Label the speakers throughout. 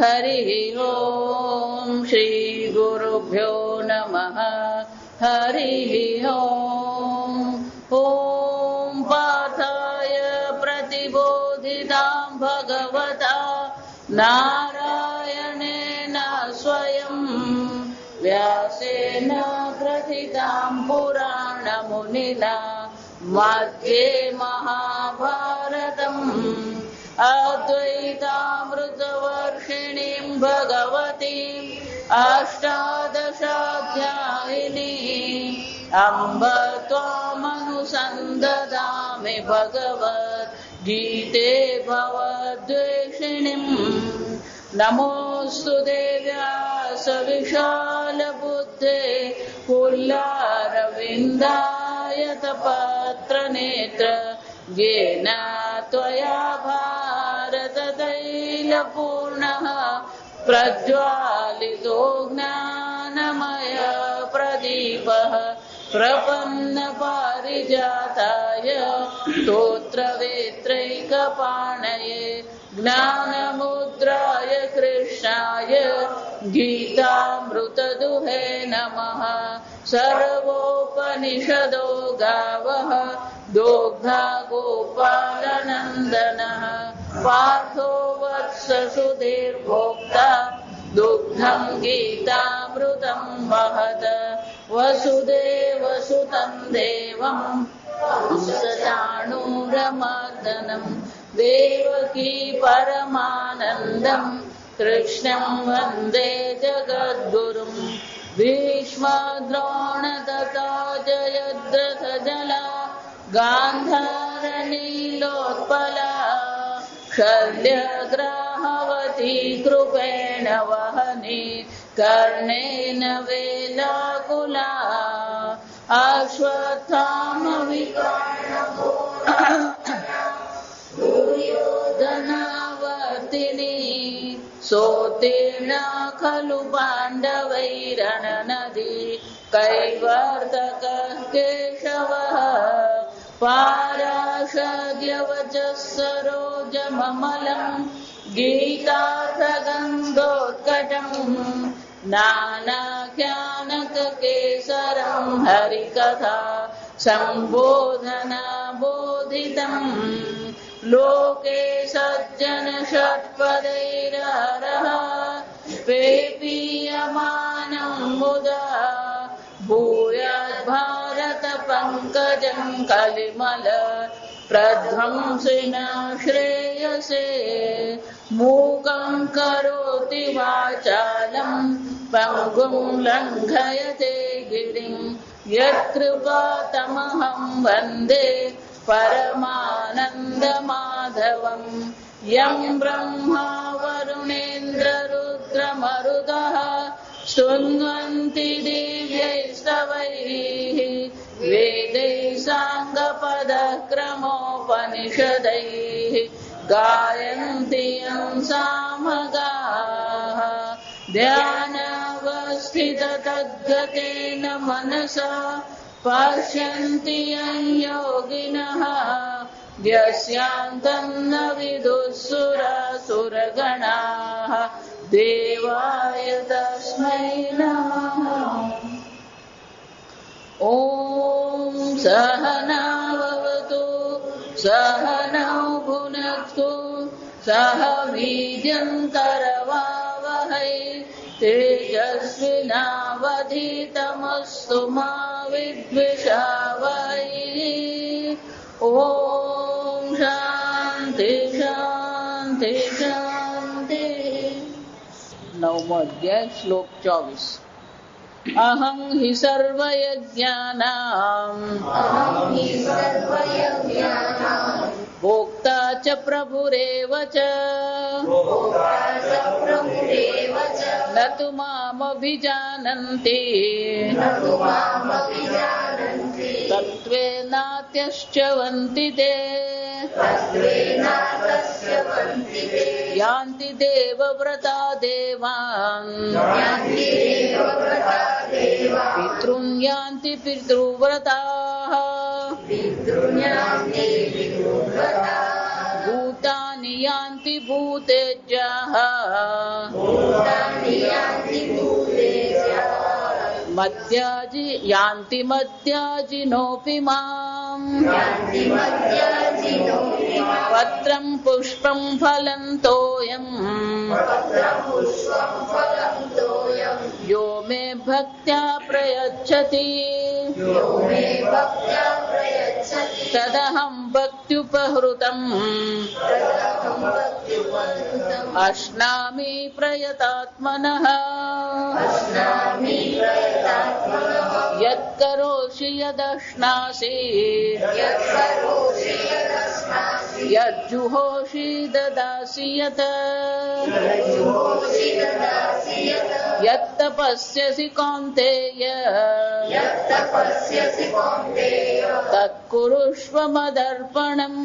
Speaker 1: हरिः ओम् श्रीगुरुभ्यो नमः हरिः ओम् ॐ पार्थाय प्रतिबोधितां भगवता नारायणेन स्वयं व्यासेन ग्रथितां पुराणमुनिना मध्ये महाभारतम् अद्वैतामृतवर्षिणीं भगवतीम् अष्टादशाध्यायिनी अम्ब त्वामनुसन्दधामि भगवद्गीते भवद्वेषिणीम् नमोऽस्तु देव्यास विशालबुद्धे कुल्लारविन्दायतपत्रनेत्र येन त्वया भारततैलपूर्णः प्रज्वालितो ज्ञानमय प्रदीपः प्रपन्नपारिजाताय स्तोत्रवेत्रैकपाणये ज्ञानमुद्राय कृष्णाय गीतामृतदुहे नमः। सर्वोपनिषदो गावः दोग्धा गोपालनन्दनः पार्थो वत्ससुधीर्भोक्ता दुग्धं गीतामृतं महद वसुदेवसुतं देवं कंसचाणूरमर्दनं देवकी परमानन्दं कृष्णं वन्दे जगद्गुरुं भीष्मद्रोणतथा जयद्रथजला गान्धारनीलोत्पला शल्यग्राहवती कृपेण वहनी कर्णेन वेलाकुला दुर्योधनावर्तिनी सोत्तीर्णा खलु पाण्डवैरणनदी कैवर्तकः केशवः पाराशर्यवचः सरोजममलम् गीतार्थगन्धोत्कटम् नानाख्यानककेसरम् हरिकथा सम्बोधना बोधितम् लोके सज्जन षट्पदैरहरः पेपीयमानं मुदा भूयाद्भारत पङ्कजं कलिमल प्रध्वंसिन श्रेयसे मूकं करोति वाचालं पङ्गुं लङ्घयते गिरिं यत्कृपातमहं वन्दे परमानन्दमाधवम् यं ब्रह्मा वरुणेन्द्ररुद्रमरुतः स्तुन्वन्ति दिव्यैस्तवैः वेदैः साङ्गपदक्रमोपनिषदैः गायन्ति यं सामगाः ध्यानावस्थिततद्गतेन मनसा पश्यन्ति यं योगिनः यस्यान्तं न विदुःसुरसुरगणाः देवाय तस्मै नमः। ॐ सहनाववतु सहनौ भुनक्तु सह वीर्यं करवावहै तेजस्विनावधीतमस्तु मा विद्विषावहै। ॐ शान्ति शान्ति शान्ति। नवमो अध्याय श्लोक 24। अहं हि सर्वयज्ञानां भोक्ता च प्रभुरेव च न तु मामभिजानन्ति तत्त्वेनात्यश्च्यवन्ति ते यान्ति देवव्रता देवान् पितॄन् यान्ति पितृव्रताः भूतानि यान्ति ભૂતેજ્યાઃ યાન્તિ મધ્યાજીનોऽપि મામ પત્રં પુષ્પં ફલં તોયં યો મે ભક્ત્યા પ્રયચ્છતિ તદહં ભક્ત્યુપહૃતં અશ્નામિ પ્રયતાત્મનઃ યત્કરોષિ યદશ્નાસि યજ્જુહોષિ દદાસि યત યત્તપસ્યસि કૌન્તેય તત્કુરુષ્વ મદર્પણમ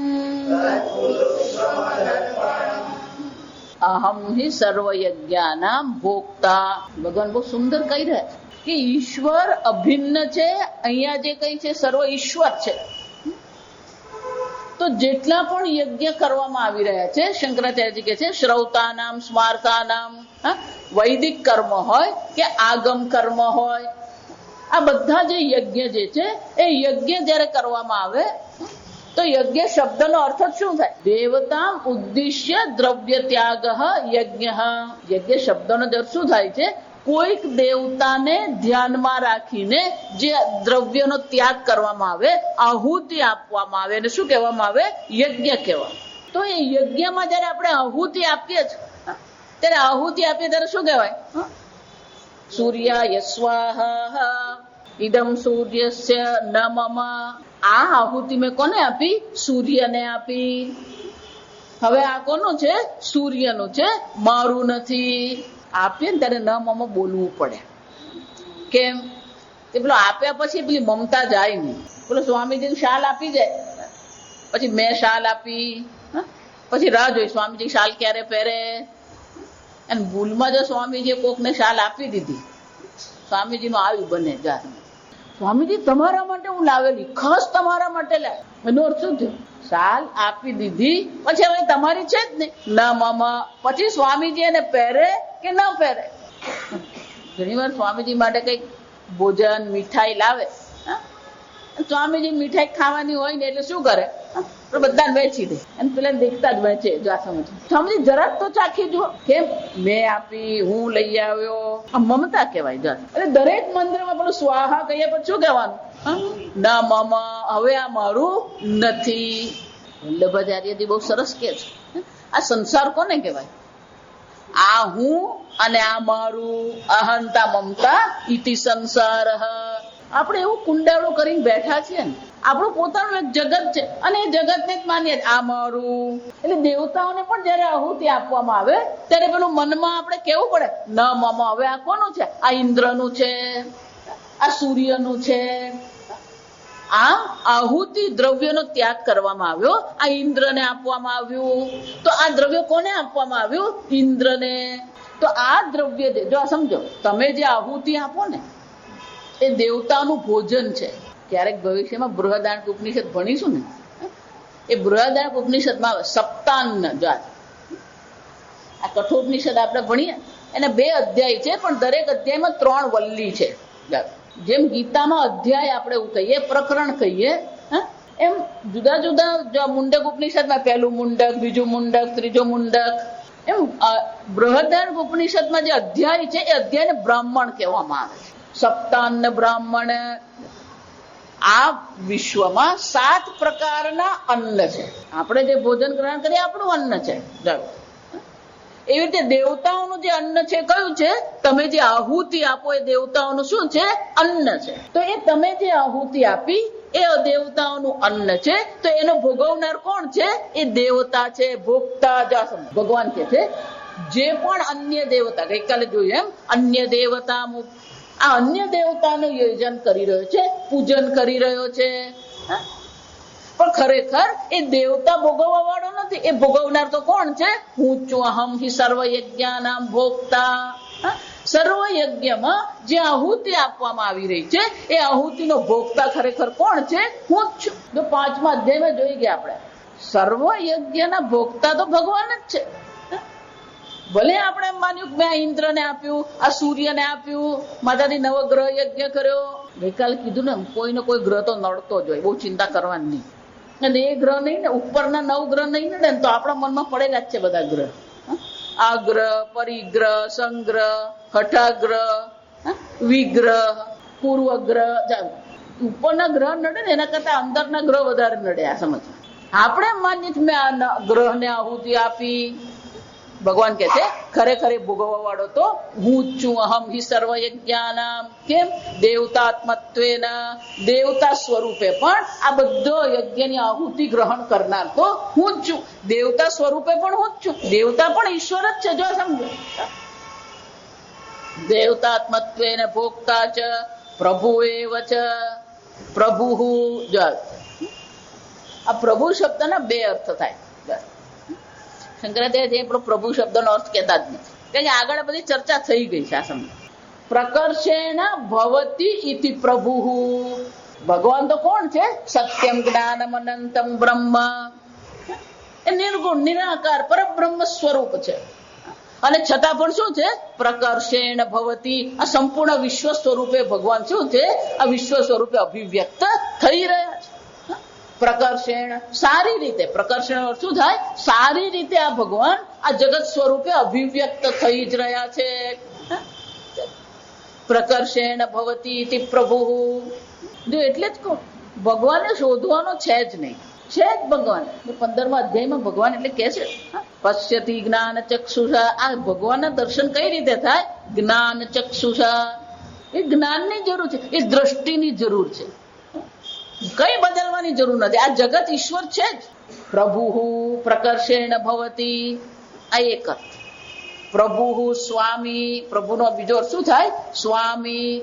Speaker 1: અહમ હિ સર્વયજ્ઞાનામ ભોક્તા. ભગવાન બહુ સુંદર કહી રહ્યા કે ઈશ્વર અભિન્ન છે. અહીંયા જે કઈ છે સર્વ ઈશ્વર છે. તો જેટલા પણ યજ્ઞ કરવામાં આવી રહ્યા છે, શંકરાચાર્યજી કહે છે શ્રૌતાનામ સ્માર્તાનામ, વૈદિક કર્મ હોય કે આગમ કર્મ હોય, આ બધા જે યજ્ઞ જે છે એ યજ્ઞ જયારે કરવામાં આવે તો યજ્ઞ શબ્દનો અર્થ શું થાય? દેવતામ ઉદ્દિશ્ય દ્રવ્ય ત્યાગ યજ્ઞ. યજ્ઞ શબ્દનો અર્થ શું થાય છે? કોઈક દેવતાને ધ્યાનમાં રાખીને જે દ્રવ્યનો ત્યાગ કરવામાં આવે, આહુતિ આપવામાં આવે, એને શું કહેવામાં આવે? યજ્ઞ કહેવાય. તો એ યજ્ઞમાં જયારે આપણે આહુતિ આપીએ છીએ ત્યારે આહુતિ આપીએ ત્યારે શું કહેવાય? સૂર્યાય સ્વાહા ઇદમ સૂર્યસ્ય ન મમ. આ આહુતિ મેં કોને આપી? સૂર્યને આપી. હવે આ કોનું છે? સૂર્યનું છે, મારું નથી. આપીએ ને ત્યારે ન મમ બોલવું પડે. કેમ? તે પેલો આપ્યા પછી પેલી મમતા જાય નહીં. પેલો સ્વામીજીને શાલ આપી જાય, પછી મેં શાલ આપી, પછી રાહ જોઈ સ્વામીજી શાલ ક્યારે પહેરે. અને ભૂલમાં જો સ્વામીજીએ કોકને શાલ આપી દીધી, સ્વામીજીનું આવ્યું બને જા, સ્વામીજી તમારા માટે હું લાવેલી, ખાસ તમારા માટે લાવે. એનો અર્થ શું થયો? શાલ આપી દીધી પછી હવે તમારી છે જ નહીં. ના મામા પછી સ્વામીજી એને પહેરે કે ના પહેરે. ઘણી વાર સ્વામીજી માટે કઈક ભોજન મીઠાઈ લાવે, સ્વામીજી મીઠાઈ ખાવાની હોય ને એટલે શું કરે? બધાને વેચી દે અને પેલા દેખતા જ વેચે. સ્વામીજી જરાક તો ચાખી જુઓ. કેમ? મેં આપી, હું લઈ આવ્યો. આ મમતા કહેવાય. જરા એટલે દરેક મંદિરમાં પેલું સ્વાહા કહીએ પછી શું કહેવાનું? ના મામા હવે આ મારું નથી. વલ્લભાચાર્યજી બહુ સરસ કે છે, આ સંસાર કોને કહેવાય? આ હું અને આ મારું. અહંતા મમતા ઇતિ સંસાર. આપણે એવું કુંડાળું કરીને બેઠા છીએ ને, આપણું પોતાનું એક જગત છે અને એ જગતને જ માનીએ આ મારું. એટલે દેવતાઓને પણ જયારે આહુતિ આપવામાં આવે ત્યારે પેલું મનમાં આપણે કેવું પડે? ન મામા હવે આ કોનું છે? આ ઇન્દ્રનું છે, આ સૂર્યનું છે. આમ આહુતિ દ્રવ્યનો ત્યાગ કરવામાં આવ્યો. આ ઇન્દ્રને આપવામાં આવ્યું. તો આ દ્રવ્ય કોને આપવામાં આવ્યું? ઇન્દ્રને. તો આ દ્રવ્ય જો સમજો, તમે જે આહુતિ આપો ને એ દેવતાનું ભોજન છે. ક્યારેક ભવિષ્યમાં બૃહદારણ્યક ઉપનિષદ ભણીશું ને, એ બૃહદારણ્યક ઉપનિષદમાં આવે સપ્તાન્ન. આ કઠોપનિષદ આપણે ભણીએ એને 2 અધ્યાય છે, પણ દરેક અધ્યાયમાં 3 વલ્લી છે. જેમ ગીતામાં અધ્યાય આપણે એવું કહીએ, પ્રકરણ કહીએ, એમ જુદા જુદા મુંડક ઉપનિષદમાં પહેલું મુંડક, બીજું મુંડક, ત્રીજો મુંડક, એમ બૃહદારણ્યક ઉપનિષદમાં જે અધ્યાય છે એ અધ્યાયને બ્રાહ્મણ કહેવામાં આવે છે. સપ્તાન્ન બ્રાહ્મણ. આ વિશ્વમાં 7 પ્રકારના અન્ન છે. આપણે જે ભોજન ગ્રહણ કરીએ આપણું અન્ન છે. એવી રીતે દેવતાઓનું જે અન્ન છે કયું છે? તમે જે આહુતિ આપો એ દેવતાઓનું શું છે? અન્ન છે. તો એ તમે જે આહુતિ આપી એ દેવતાઓનું અન્ન છે. તો એનો ભોગવનાર કોણ છે? એ દેવતા છે, ભોગતા. ભગવાન કે છે જે પણ અન્ય દેવતા, ગઈકાલે જોયું એમ, અન્ય દેવતા, આ અન્ય દેવતાનું યોજન કરી રહ્યો છે, પૂજન કરી રહ્યો છે. પણ ખરેખર એ દેવતા ભોગવવા વાળો નથી. એ ભોગવનાર તો કોણ છે? હું છું. અહમ હિ સર્વયજ્ઞાનામ ભોક્તા. સર્વ યજ્ઞમાં જે આહુતિ આપવામાં આવી રહી છે એ આહુતિનો ભોગતા ખરેખર કોણ છે? હું જ છું. તો 5મા અધ્યાયમાં જોઈ ગયા આપણે, સર્વ યજ્ઞના ભોગતા તો ભગવાન જ છે. ભલે આપણે એમ માન્યું કે મેં ઇન્દ્રને આપ્યું, આ સૂર્યને આપ્યું, માતાજી નવગ્રહ યજ્ઞ કર્યો. ગઈકાલે કીધું ને, કોઈને કોઈ ગ્રહ તો નડતો જ હોય, બહુ ચિંતા કરવાની નહીં. અને એ ગ્રહ નહીં ને, ઉપરના 9 ગ્રહ નહીં નડે ને તો આપણા મનમાં પડેલા જ છે બધા ગ્રહ. આગ્રહ, પરિગ્રહ, સંગ્રહ, હઠાગ્રહ, વિગ્રહ, પૂર્વગ્રહ. ઉપરના ગ્રહ નડે ને એના કરતા અંદરના ગ્રહ વધારે નડે. આ સમજ આપણે એમ માનીએ કે મેં આ ગ્રહને આહુતિ આપી. ભગવાન કે છે ખરેખર ભોગવવા વાળો તો હું જ છું. અહમ હિ સર્વ યજ્ઞાનામ. કેમ? દેવતાત્મત્વેના, દેવતા સ્વરૂપે પણ આ બધો યજ્ઞની આહુતિ ગ્રહણ કરનાર તો હું જ છું. દેવતા સ્વરૂપે પણ હું જ છું. દેવતા પણ ઈશ્વર જ છે. જો સમજો, દેવતાત્મત્વેન ભોક્તા ચ પ્રભુ એવ ચ પ્રભુ. આ પ્રભુ શબ્દના 2 અર્થ થાય. શંકરાચાર્ય પ્રભુ શબ્દનો અર્થ કહેતા જ નથી, કારણ કે આગળ બધી ચર્ચા થઈ ગઈ છે. આ સમય પ્રકર્ષેણ ભવતી ઇતિ પ્રભુ. ભગવાન તો કોણ છે? સત્યમ જ્ઞાનમ અનંતમ બ્રહ્મ. એ નિર્ગુણ નિરાકાર પરબ્રહ્મ સ્વરૂપ છે. અને છતાં પણ શું છે? પ્રકર્ષેણ ભવતી. આ સંપૂર્ણ વિશ્વ સ્વરૂપે ભગવાન શું છે? આ વિશ્વ સ્વરૂપે અભિવ્યક્ત થઈ રહ્યા છે. પ્રકર્ષણ સારી રીતે, પ્રકર્ષણ શું થાય? સારી રીતે આ ભગવાન આ જગત સ્વરૂપે અભિવ્યક્ત થઈ જ રહ્યા છે. પ્રકર્ષણ ભવતી ઇતિ પ્રભુ. જો એટલે જ કહું, ભગવાનને શોધવાનો છે જ નહીં. છે જ ભગવાન. 15મા અધ્યાયમાં ભગવાન એટલે કે છે પશ્યતિ જ્ઞાન ચક્ષુષા. આ ભગવાનના દર્શન કઈ રીતે થાય? જ્ઞાન ચક્ષુષા. એ જ્ઞાનની જરૂર છે, એ દ્રષ્ટિની જરૂર છે. કઈ બદલવાની જરૂર નથી. આ જગત ઈશ્વર છે જ. પ્રભુ પ્રકર્ષેણ ભવતી. આ એક અર્થ. પ્રભુ સ્વામી. પ્રભુનો બીજો અર્થ શું થાય? સ્વામી.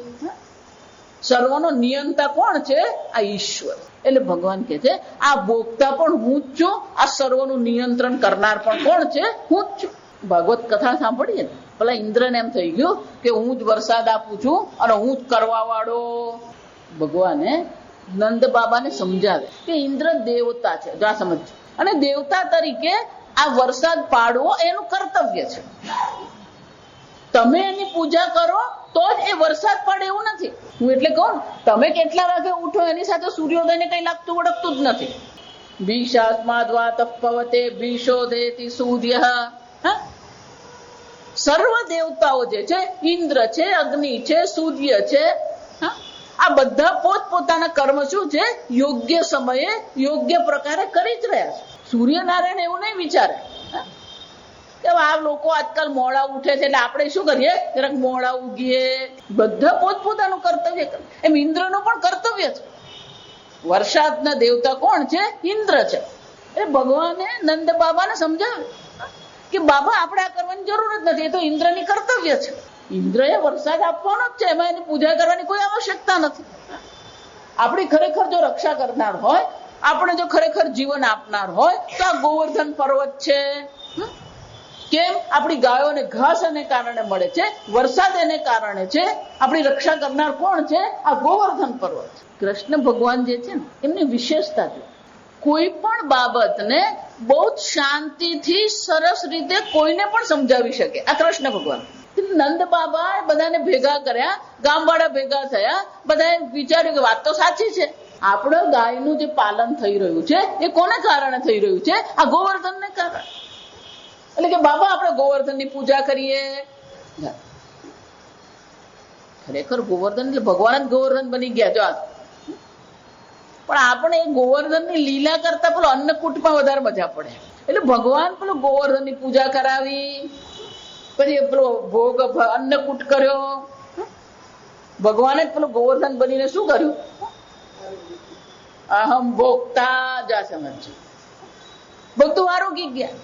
Speaker 1: સર્વનો નિયંતા કોણ છે? આ ઈશ્વર. એટલે ભગવાન કે છે આ ભોગતા પણ હું જ છું, આ સર્વનું નિયંત્રણ કરનાર પણ કોણ છે? હું જ છું. ભાગવત કથા સાંભળીએ ને, પેલા ઇન્દ્રને એમ થઈ ગયું કે હું જ વરસાદ આપું છું અને હું જ કરવા વાળો. ભગવાને નંદ બાબાને સમજાવે કે ઇન્દ્ર દેવતા છે. જા સમજ. અને દેવતા તરીકે આ વરસાદ પાડવો એનું કર્તવ્ય છે. તમે એની પૂજા કરો તો જ એ વરસાદ પડે એવું નથી. હું એટલે કહું, તમે કેટલા વાગે ઉઠો એની સાથે સૂર્યોદયને કઈ લાગતું વળગતું જ નથી. ભીષાસ્માદ્ પવતે ભીષોદેતિ સૂર્ય. સર્વ દેવતાઓ જે છે, ઇન્દ્ર છે, અગ્નિ છે, સૂર્ય છે, આ બધા પોતપોતાના કર્મ શું છે? યોગ્ય સમયે યોગ્ય પ્રકારે કરી જ રહ્યા છે. સૂર્યનારાયણ એવું નહીં વિચારે કે આ લોકો આજકાલ મોડા ઉઠે છે એટલે આપણે શું કરીએ? જરાક મોડા ઉગીએ. બધા પોતપોતાનું કર્તવ્ય કરે. એમ ઇન્દ્રનું પણ કર્તવ્ય છે. વરસાદના દેવતા કોણ છે? ઇન્દ્ર છે. એટલે ભગવાને નંદ બાબાને સમજાવે કે બાબા આપણે આ કરવાની જરૂર જ નથી, એ તો ઇન્દ્રની કર્તવ્ય છે. ઇન્દ્રએ વરસાદ આપવાનો જ છે, એમાં એની પૂજા કરવાની કોઈ આવશ્યકતા નથી. આપણી ખરેખર જો રક્ષા કરનાર હોય, આપણે જો ખરેખર જીવન આપનાર હોય તો આ ગોવર્ધન પર્વત છે. કેમ? આપણી ગાયોને ઘાસ એને કારણે મળે છે, વરસાદ એને કારણે છે. આપણી રક્ષા કરનાર કોણ છે? આ ગોવર્ધન પર્વત. કૃષ્ણ ભગવાન જે છે ને, એમની વિશેષતા છે, કોઈ પણ બાબતને બહુ શાંતિથી સરસ રીતે કોઈને પણ સમજાવી શકે. આ કૃષ્ણ ભગવાન. નંદ બાબા બધાને ભેગા કર્યા, ગામવાળા ભેગા થયા, બધાએ વિચાર્યું કે વાત તો સાચી છે. આપણો ગાયનું જે પાલન થઈ રહ્યું છે એ કોને કારણે થઈ રહ્યું છે? આ ગોવર્ધનને કારણે. એટલે કે બાબા આપણે ગોવર્ધનની પૂજા કરીએ. ખરેખર ગોવર્ધન એટલે ભગવાન જ ગોવર્ધન બની ગયા. જો પણ આપણે ગોવર્ધનની લીલા કરતા પેલો અન્નકૂટમાં વધારે મજા પડે. એટલે ભગવાન પેલો ગોવર્ધનની પૂજા કરાવી, પછી પેલો ભોગ અન્નકૂટ કર્યો. ભગવાને જ પેલો ગોવર્ધન બનીને શું કર્યું? અહમ ભોગતા. જા સમજ. બધું આરોગી ગયા.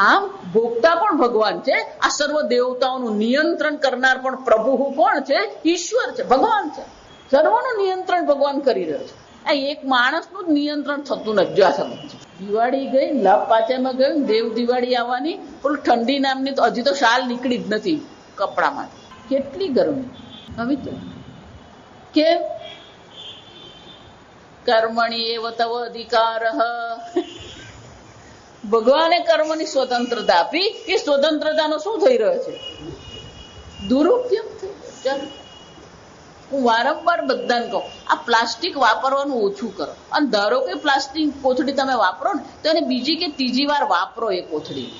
Speaker 1: આમ ભોગતા પણ ભગવાન છે. આ સર્વ દેવતાઓનું નિયંત્રણ કરનાર પણ પ્રભુ કોણ છે? ઈશ્વર છે, ભગવાન છે. સર્વનું નિયંત્રણ ભગવાન કરી રહ્યો છે. આ એક માણસનું જ નિયંત્રણ થતું નથી. જો સમજ. દિવાળી ગઈ, લાભ પાચામાં ગયું, દેવ દિવાળી આવવાની, પેલું ઠંડી નામની તો હજી તો શાલ નીકળી જ નથી કપડામાં. કેટલી ગરમી હવે તો. કેમ? કર્મણી એવ તવ અધિકાર. ભગવાને કર્મની સ્વતંત્રતા આપી, એ સ્વતંત્રતાનો શું થઈ રહ્યો છે? દુરુપયોગ થઈ રહ્યો છે. હું વારંવાર બધાને કહું, આ પ્લાસ્ટિક વાપરવાનું ઓછું કરો. અને ધારો કે પ્લાસ્ટિક કોથળી તમે વાપરો ને, તો એને બીજી કે ત્રીજી વાર વાપરો. એ કોથળી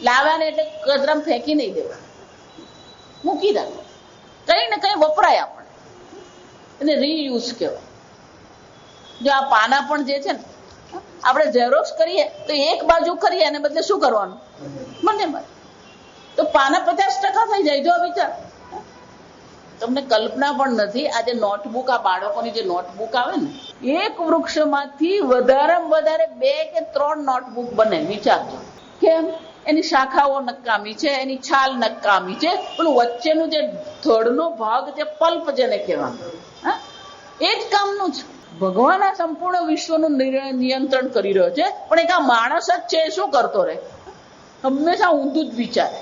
Speaker 1: લાવ્યા ને એટલે કચરામાં ફેંકી નહીં દેવા, મૂકી રાખો. કઈ ને કઈ વપરાય આપણે, એને રીયુઝ કહેવાય. જો આ પાના પણ જે છે ને, આપણે ઝેરોક્સ કરીએ તો એક બાજુ કરીએ અને બદલે શું કરવાનું? બંને બાજુ. તો પાના 50% થઈ જાય. જો વિચાર, તમને કલ્પના પણ નથી. આ જે નોટબુક, આ બાળકોની જે નોટબુક આવે ને, એક વૃક્ષમાંથી વધારેમાં વધારે 2 કે 3 નોટબુક બને. વિચારજો કેમ? એની શાખાઓ નકામી છે, એની છાલ નકામી છે, પેલું વચ્ચેનું જે થડનો ભાગ, જે પલ્પ જેને કહેવાનું, એ જ કામનું છે. ભગવાન આ સંપૂર્ણ વિશ્વનું નિયંત્રણ કરી રહ્યો છે, પણ એક આ માણસ જ છે, શું કરતો રહે? હંમેશા ઊંધું જ વિચારે.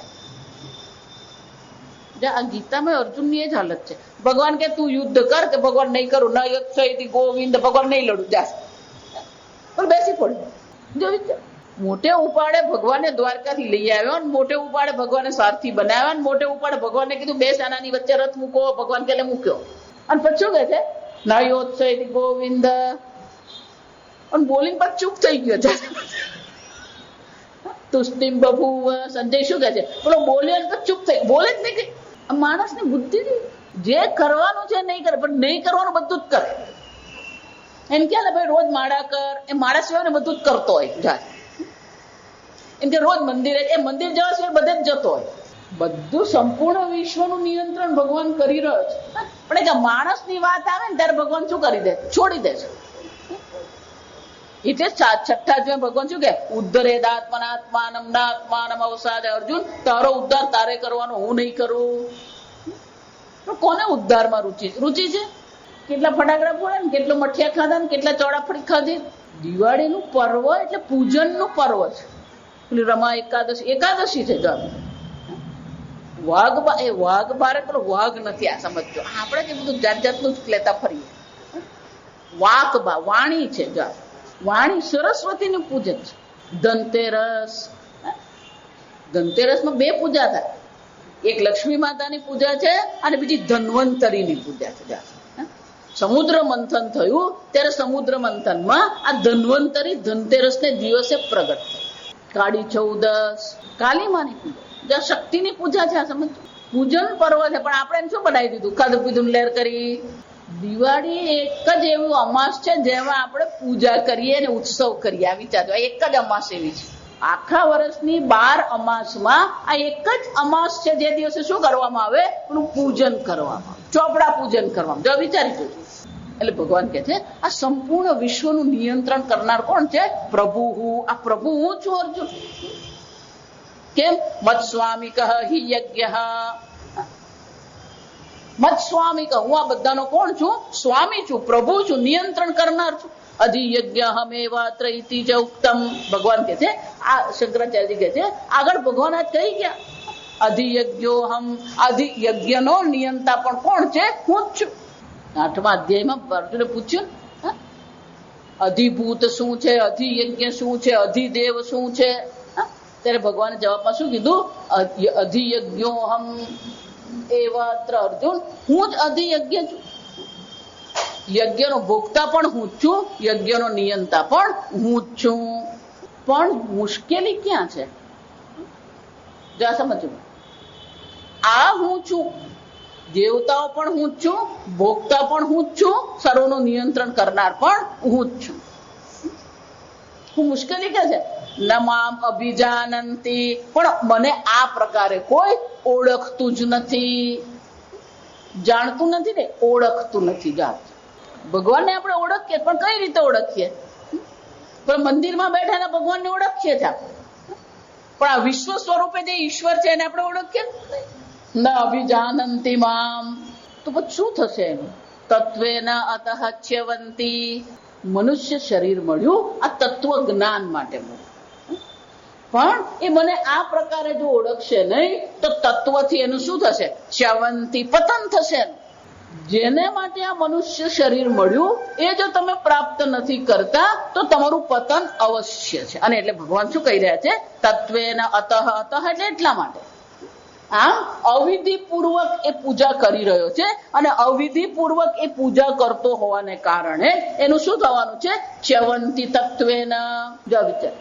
Speaker 1: આ ગીતામાં અર્જુનની એ જ હાલત છે. ભગવાન કે તું યુદ્ધ કર, કે ભગવાન નહીં કરું, ન યુદ્ધ થઈ ગોવિંદ, ભગવાન નહીં લડું, જા પણ બેસી પડ્યું. જો વિચાર, મોટે ઉપાડે ભગવાને દ્વારકાથી લઈ આવ્યો, મોટે ઉપાડે ભગવાને સારથી બનાવ્યા, મોટે ઉપાડે ભગવાને કીધું 2 સેનાની વચ્ચે રથ મૂકો. ભગવાન કે મૂક્યો. અને પછી શું કહે છે? ના યોત્સય ગોવિંદ. અને બોલિંગ પર ચૂપ થઈ ગયો છે. તુષ્ટિમ બભૂવ. સંજય શું કહે છે? પેલો બોલ્યો તો ચૂપ થઈ, બોલે જ નહીં. કઈ માણસની બુદ્ધિ જે કરવાનું છે નહીં કરે, પણ નહીં કરવાનું બધું જ કરે. એમ કે ભાઈ રોજ માળા કર, એ માળા સિવાય ને બધું જ કરતો હોય. જાય એમ કે રોજ મંદિરે, એ મંદિર જવા સિવાય બધે જ જતો હોય. બધું સંપૂર્ણ વિશ્વનું નિયંત્રણ ભગવાન કરી રહ્યો છે. પણ એક માણસની વાત આવે ને ત્યારે ભગવાન શું કરી દે? છોડી દે છે. એટલે 6 ભગવાન શું કે? ઉદ્ધરેદાત્મનાત્માનમ નાત્માનમ અવસાદે. અર્જુન, તારો ઉદ્ધાર તારે કરવાનો, હું નહીં કરું. કોને ઉદ્ધારમાં રુચિ છે? કેટલા ફટાકડા ફોડ્યા ને, કેટલો મઠિયા ખાધા ને, કેટલા ચોળાફળી ખાધી. દિવાળીનું પર્વ એટલે પૂજનનું પર્વ છે. પેલી રમા એકાદશી છે. વાઘ બારે પેલો વાઘ નથી. આ સમજો, આપણે કે બધું જાત જાતનું જ લેતા ફરીએ. વાઘબા વાણી છે. વાણી સરસ્વતીનું પૂજન છે. ધનતેરસમાં 2 પૂજા થાય. એક લક્ષ્મી માતાની પૂજા છે અને બીજી ધન્વંતરીની પૂજા છે. સમુદ્ર મંથન થયું ત્યારે સમુદ્ર મંથનમાં આ ધન્વંતરી ધનતેરસને દિવસે પ્રગટ થઈ. કાળી ચૌદસ કાલીમાની પૂજા, જ્યાં શક્તિની પૂજા છે. આ સમજ પૂજન પર્વ છે. પણ આપણે એમ શું બનાવી દીધું? ખાધું પીધું લેર કરી. દિવાળી એક જ એવું અમાસ છે જેમાં આપણે પૂજા કરીએ અને ઉત્સવ કરીએ. આ વિચારજો, એક જ અમાસ એવી છે. આખા વર્ષની 12 અમાસમાં આ એક જ અમાસ છે જે દિવસે શું કરવામાં આવે? એનું પૂજન કરવામાં આવે, ચોપડા પૂજન કરવામાં. જો વિચારી જોજો. એટલે ભગવાન કે છે આ સંપૂર્ણ વિશ્વનું નિયંત્રણ કરનાર કોણ છે? પ્રભુ. આ પ્રભુ હું છું અર્જુન. કેમ? મત સ્વામી કહ હિ યજ્ઞ. મત સ્વામી કહ, હું આ બધાનો કોણ છું? સ્વામી છું, પ્રભુ છું, નિયંત્રણ કરનાર છું. અધિયજ્ઞ હમેવાત્ર ઇતિ ચ ઉક્તમ. ભગવાન કે છે, આ શંકરાચાર્ય કે છે, આગળ ભગવાન આજ કહી ગયા અધિયજ્ઞોહમ. અધિયજ્ઞનો નિયંતા પણ કોણ છે? હું જ છું. 8મા અધ્યાયમાં અર્જુને પૂછ્યું અધિભૂત શું છે, અધિયજ્ઞ શું છે, અધિદેવ શું છે? ત્યારે ભગવાને જવાબમાં શું કીધું? અધિયજ્ઞોહમ એવાત્ર અર્જુન. હું જ અધિયજ્ઞ છું. યજ્ઞનો ભોગતા પણ હું જ છું, યજ્ઞનો નિયંતા પણ હું જ છું. પણ મુશ્કેલી ક્યાં છે? જા સમજો. આ હું છું, દેવતાઓ પણ હું જ છું, ભોગતા પણ હું જ છું, સર્વનું નિયંત્રણ કરનાર પણ હું જ છું. હું મુશ્કેલી ક્યાં છે? ન મામ અભિજાનંતી. પણ મને આ પ્રકારે કોઈ ઓળખતું જ નથી. જાણતું નથી ને, ઓળખતું નથી. જાણતું. ભગવાનને આપણે ઓળખીએ, પણ કઈ રીતે ઓળખીએ? પણ મંદિરમાં બેઠા ભગવાનને ઓળખીએ છીએ આપણે, પણ આ વિશ્વ સ્વરૂપે જે ઈશ્વર છે એને આપણે ઓળખીએ ન અભિજાનંતી મામ. તો પછી શું થશે એનું? તત્વેન અતઃચ્યવંતી. મનુષ્ય શરીર મળ્યું આ તત્વ જ્ઞાન માટે મળ્યું, પણ એ મને આ પ્રકારે જો ઓળખશે નહીં તો તત્વથી એનું શું થશે? ચ્યવંતી, પતન થશે. જેને માટે આ મનુષ્ય શરીર મળ્યું એ જો તમે પ્રાપ્ત નથી કરતા તો તમારું પતન અવશ્ય છે. અને એટલે ભગવાન શું કહી રહ્યા છે? તત્વેન અતઃ. અતઃ એટલે એટલા માટે. આમ અવિધિપૂર્વક એ પૂજા કરી રહ્યો છે અને અવિધિપૂર્વક એ પૂજા કરતો હોવાને કારણે એનું શું થવાનું છે? ચ્યવંતી તત્વેન. જો વિચાર,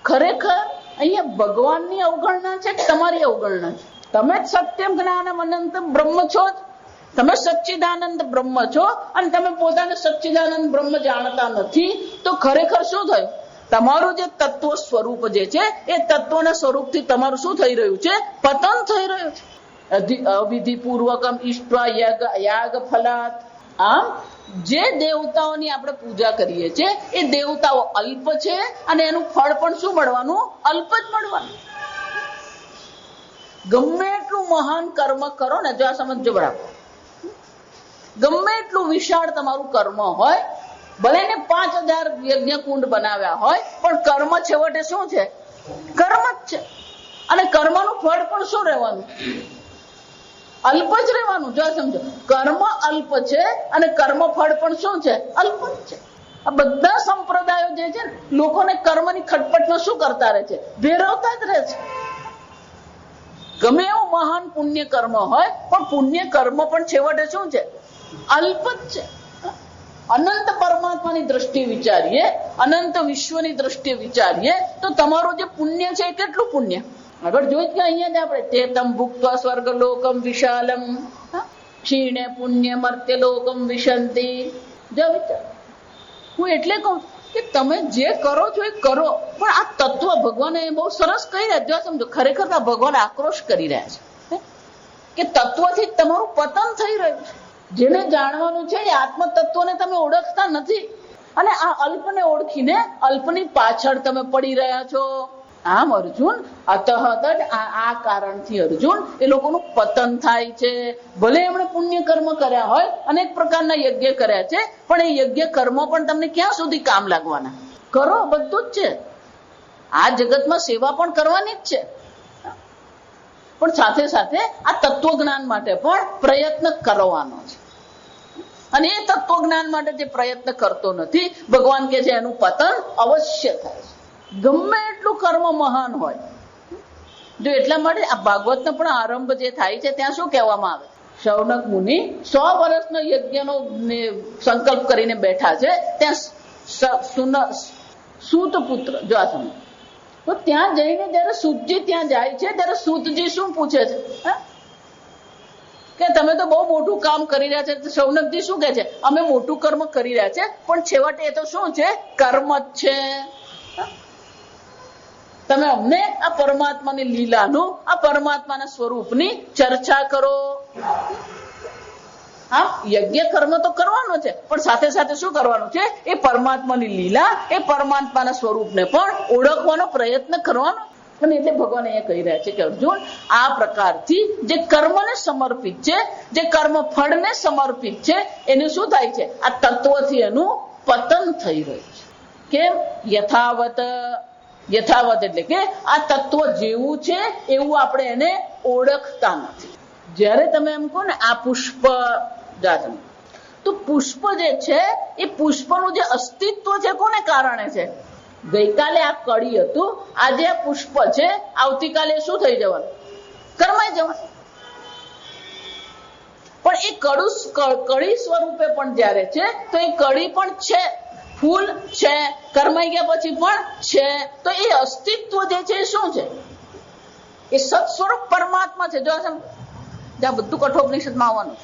Speaker 1: ખરેખર અહીંયા ભગવાનની અવગણના છે કે તમારી અવગણના છે? તમે જ સત્યમ જ્ઞાનમ અનંત બ્રહ્મ છો જ. તમે સચ્ચિદાનંદ બ્રહ્મ છો અને તમે પોતાને સચ્ચિદાનંદ બ્રહ્મ જાણતા નથી તો ખરેખર શું થયું? તમારું જે તત્વ સ્વરૂપ જે છે એ તત્વના સ્વરૂપથી તમારું શું થઈ રહ્યું છે? પતન થઈ રહ્યું છે. અવિધિપૂર્વકમ ઈષ્ટ્વા યાગ ફલાત. આમ જે દેવતાઓની આપણે પૂજા કરીએ છીએ એ દેવતાઓ અલ્પ છે અને એનું ફળ પણ શું મળવાનું? અલ્પ જ મળવાનું. ગમે એટલું મહાન કર્મ કરો ને, જો આ સમજો બરાબર, ગમે એટલું વિશાળ તમારું કર્મ હોય, ભલે ને 5000 યજ્ઞ કુંડ બનાવ્યા હોય, પણ કર્મ છેવટે શું છે? કર્મ જ છે. અને કર્મનું ફળ પણ શું રહેવાનું? અલ્પ જ રહેવાનું. જો સમજો, કર્મ અલ્પ છે અને કર્મ ફળ પણ શું છે? અલ્પ જ છે. આ બધા સંપ્રદાયો જે છે લોકોને કર્મની ખટપટમાં શું કરતા રહે છે? ભેરવતા જ રહે છે. ગમે એવું મહાન પુણ્ય કર્મ હોય પણ પુણ્ય કર્મ પણ છેવટે શું છે? અલ્પ જ છે. અનંત પરમાત્માની દ્રષ્ટિએ વિચારીએ, અનંત વિશ્વની દ્રષ્ટિએ વિચારીએ તો તમારું જે પુણ્ય છે એ કેટલું પુણ્ય? આગળ જોઈ કે અહીંયા જ આપણે તેતમ ભુક્ત્વા સ્વર્ગ લોકમ વિશાલમ ક્ષીણે પુણ્ય મર્ત્ય લોકમ વિશંતિ. જો વિચાર, હું એટલે કહું કે તમે જે કરો છો એ કરો, પણ આ તત્વ ભગવાને બહુ સરસ કહી રહ્યા. જો સમજો, ખરેખર આ ભગવાન આક્રોશ કરી રહ્યા છે કે તત્વથી તમારું પતન થઈ રહ્યું છે. જેને જાણવાનું છે એ આત્મ તત્વને તમે ઓળખતા નથી અને આ અલ્પને ઓળખીને અલ્પની પાછળ તમે પડી રહ્યા છો. આમ અર્જુન અતઃ આ કારણથી અર્જુન એ લોકોનું પતન થાય છે. ભલે એમણે પુણ્ય કર્મ કર્યા હોય, અનેક પ્રકારના યજ્ઞ કર્યા છે, પણ એ યજ્ઞ કર્મો પણ તમને ક્યાં સુધી કામ લાગવાના? કરો, બધું જ છે. આ જગતમાં સેવા પણ કરવાની જ છે, પણ સાથે સાથે આ તત્વજ્ઞાન માટે પણ પ્રયત્ન કરવાનો છે. અને એ તત્વજ્ઞાન માટે જે પ્રયત્ન કરતો નથી, ભગવાન કે છે એનું પતન અવશ્ય થાય છે. ગમે એટલું કર્મ મહાન હોય. જો એટલા માટે આ ભાગવતનો પણ આરંભ જે થાય છે ત્યાં શું કહેવામાં આવે? શૌનક મુનિ 100 વર્ષનો યજ્ઞનો સંકલ્પ કરીને બેઠા છે. ત્યાં સૂત પુત્ર, જો આ સમય, તો ત્યાં જઈને જયારે સૂતજી ત્યાં જાય છે ત્યારે સૂતજી શું પૂછે છે કે તમે તો બહુ મોટું કામ કરી રહ્યા છે. શૌનકજી શું કહે છે? અમે મોટું કર્મ કરી રહ્યા છે, પણ છેવટે એ તો શું છે? કર્મ જ છે. તમે અમને આ પરમાત્માની લીલાનું, આ પરમાત્માના સ્વરૂપની ચર્ચા કરો. હા, યજ્ઞ કર્મ તો કરવાનો છે, પણ સાથે સાથે શું કરવાનું છે? એ પરમાત્માની લીલા, એ પરમાત્માના સ્વરૂપને પણ ઓળખવાનો પ્રયત્ન કરવાનો. અને એટલે ભગવાન અહીંયા કહી રહ્યા છે કે અર્જુન, આ પ્રકારથી જે કર્મને સમર્પિત છે, જે કર્મ ફળને સમર્પિત છે, એનું શું થાય છે? આ તત્વથી એનું પતન થઈ રહ્યું છે. કેમ? યથાવત એટલે કે આ તત્વ જેવું છે એવું આપણે એને ઓળખતા નથી. જ્યારે તમે એમ કહો ને આ પુષ્પ, તો પુષ્પ જે છે એ પુષ્પનું જે અસ્તિત્વ છે કોને કારણે છે? ગઈકાલે આ કળી હતું, આજે આ પુષ્પ છે, આવતીકાલે શું થઈ જવાનું? કર્માઈ જવાનું. પણ એ કળી સ્વરૂપે પણ જ્યારે છે તો એ કળી પણ છે, ફૂલ છે, કર્માઈ ગયા પછી પણ છે. તો એ અસ્તિત્વ જે છે એ શું છે? એ સત સ્વરૂપ પરમાત્મા છે. જો જ્યાં બધું કઠોપનિષદમાં આવવાનું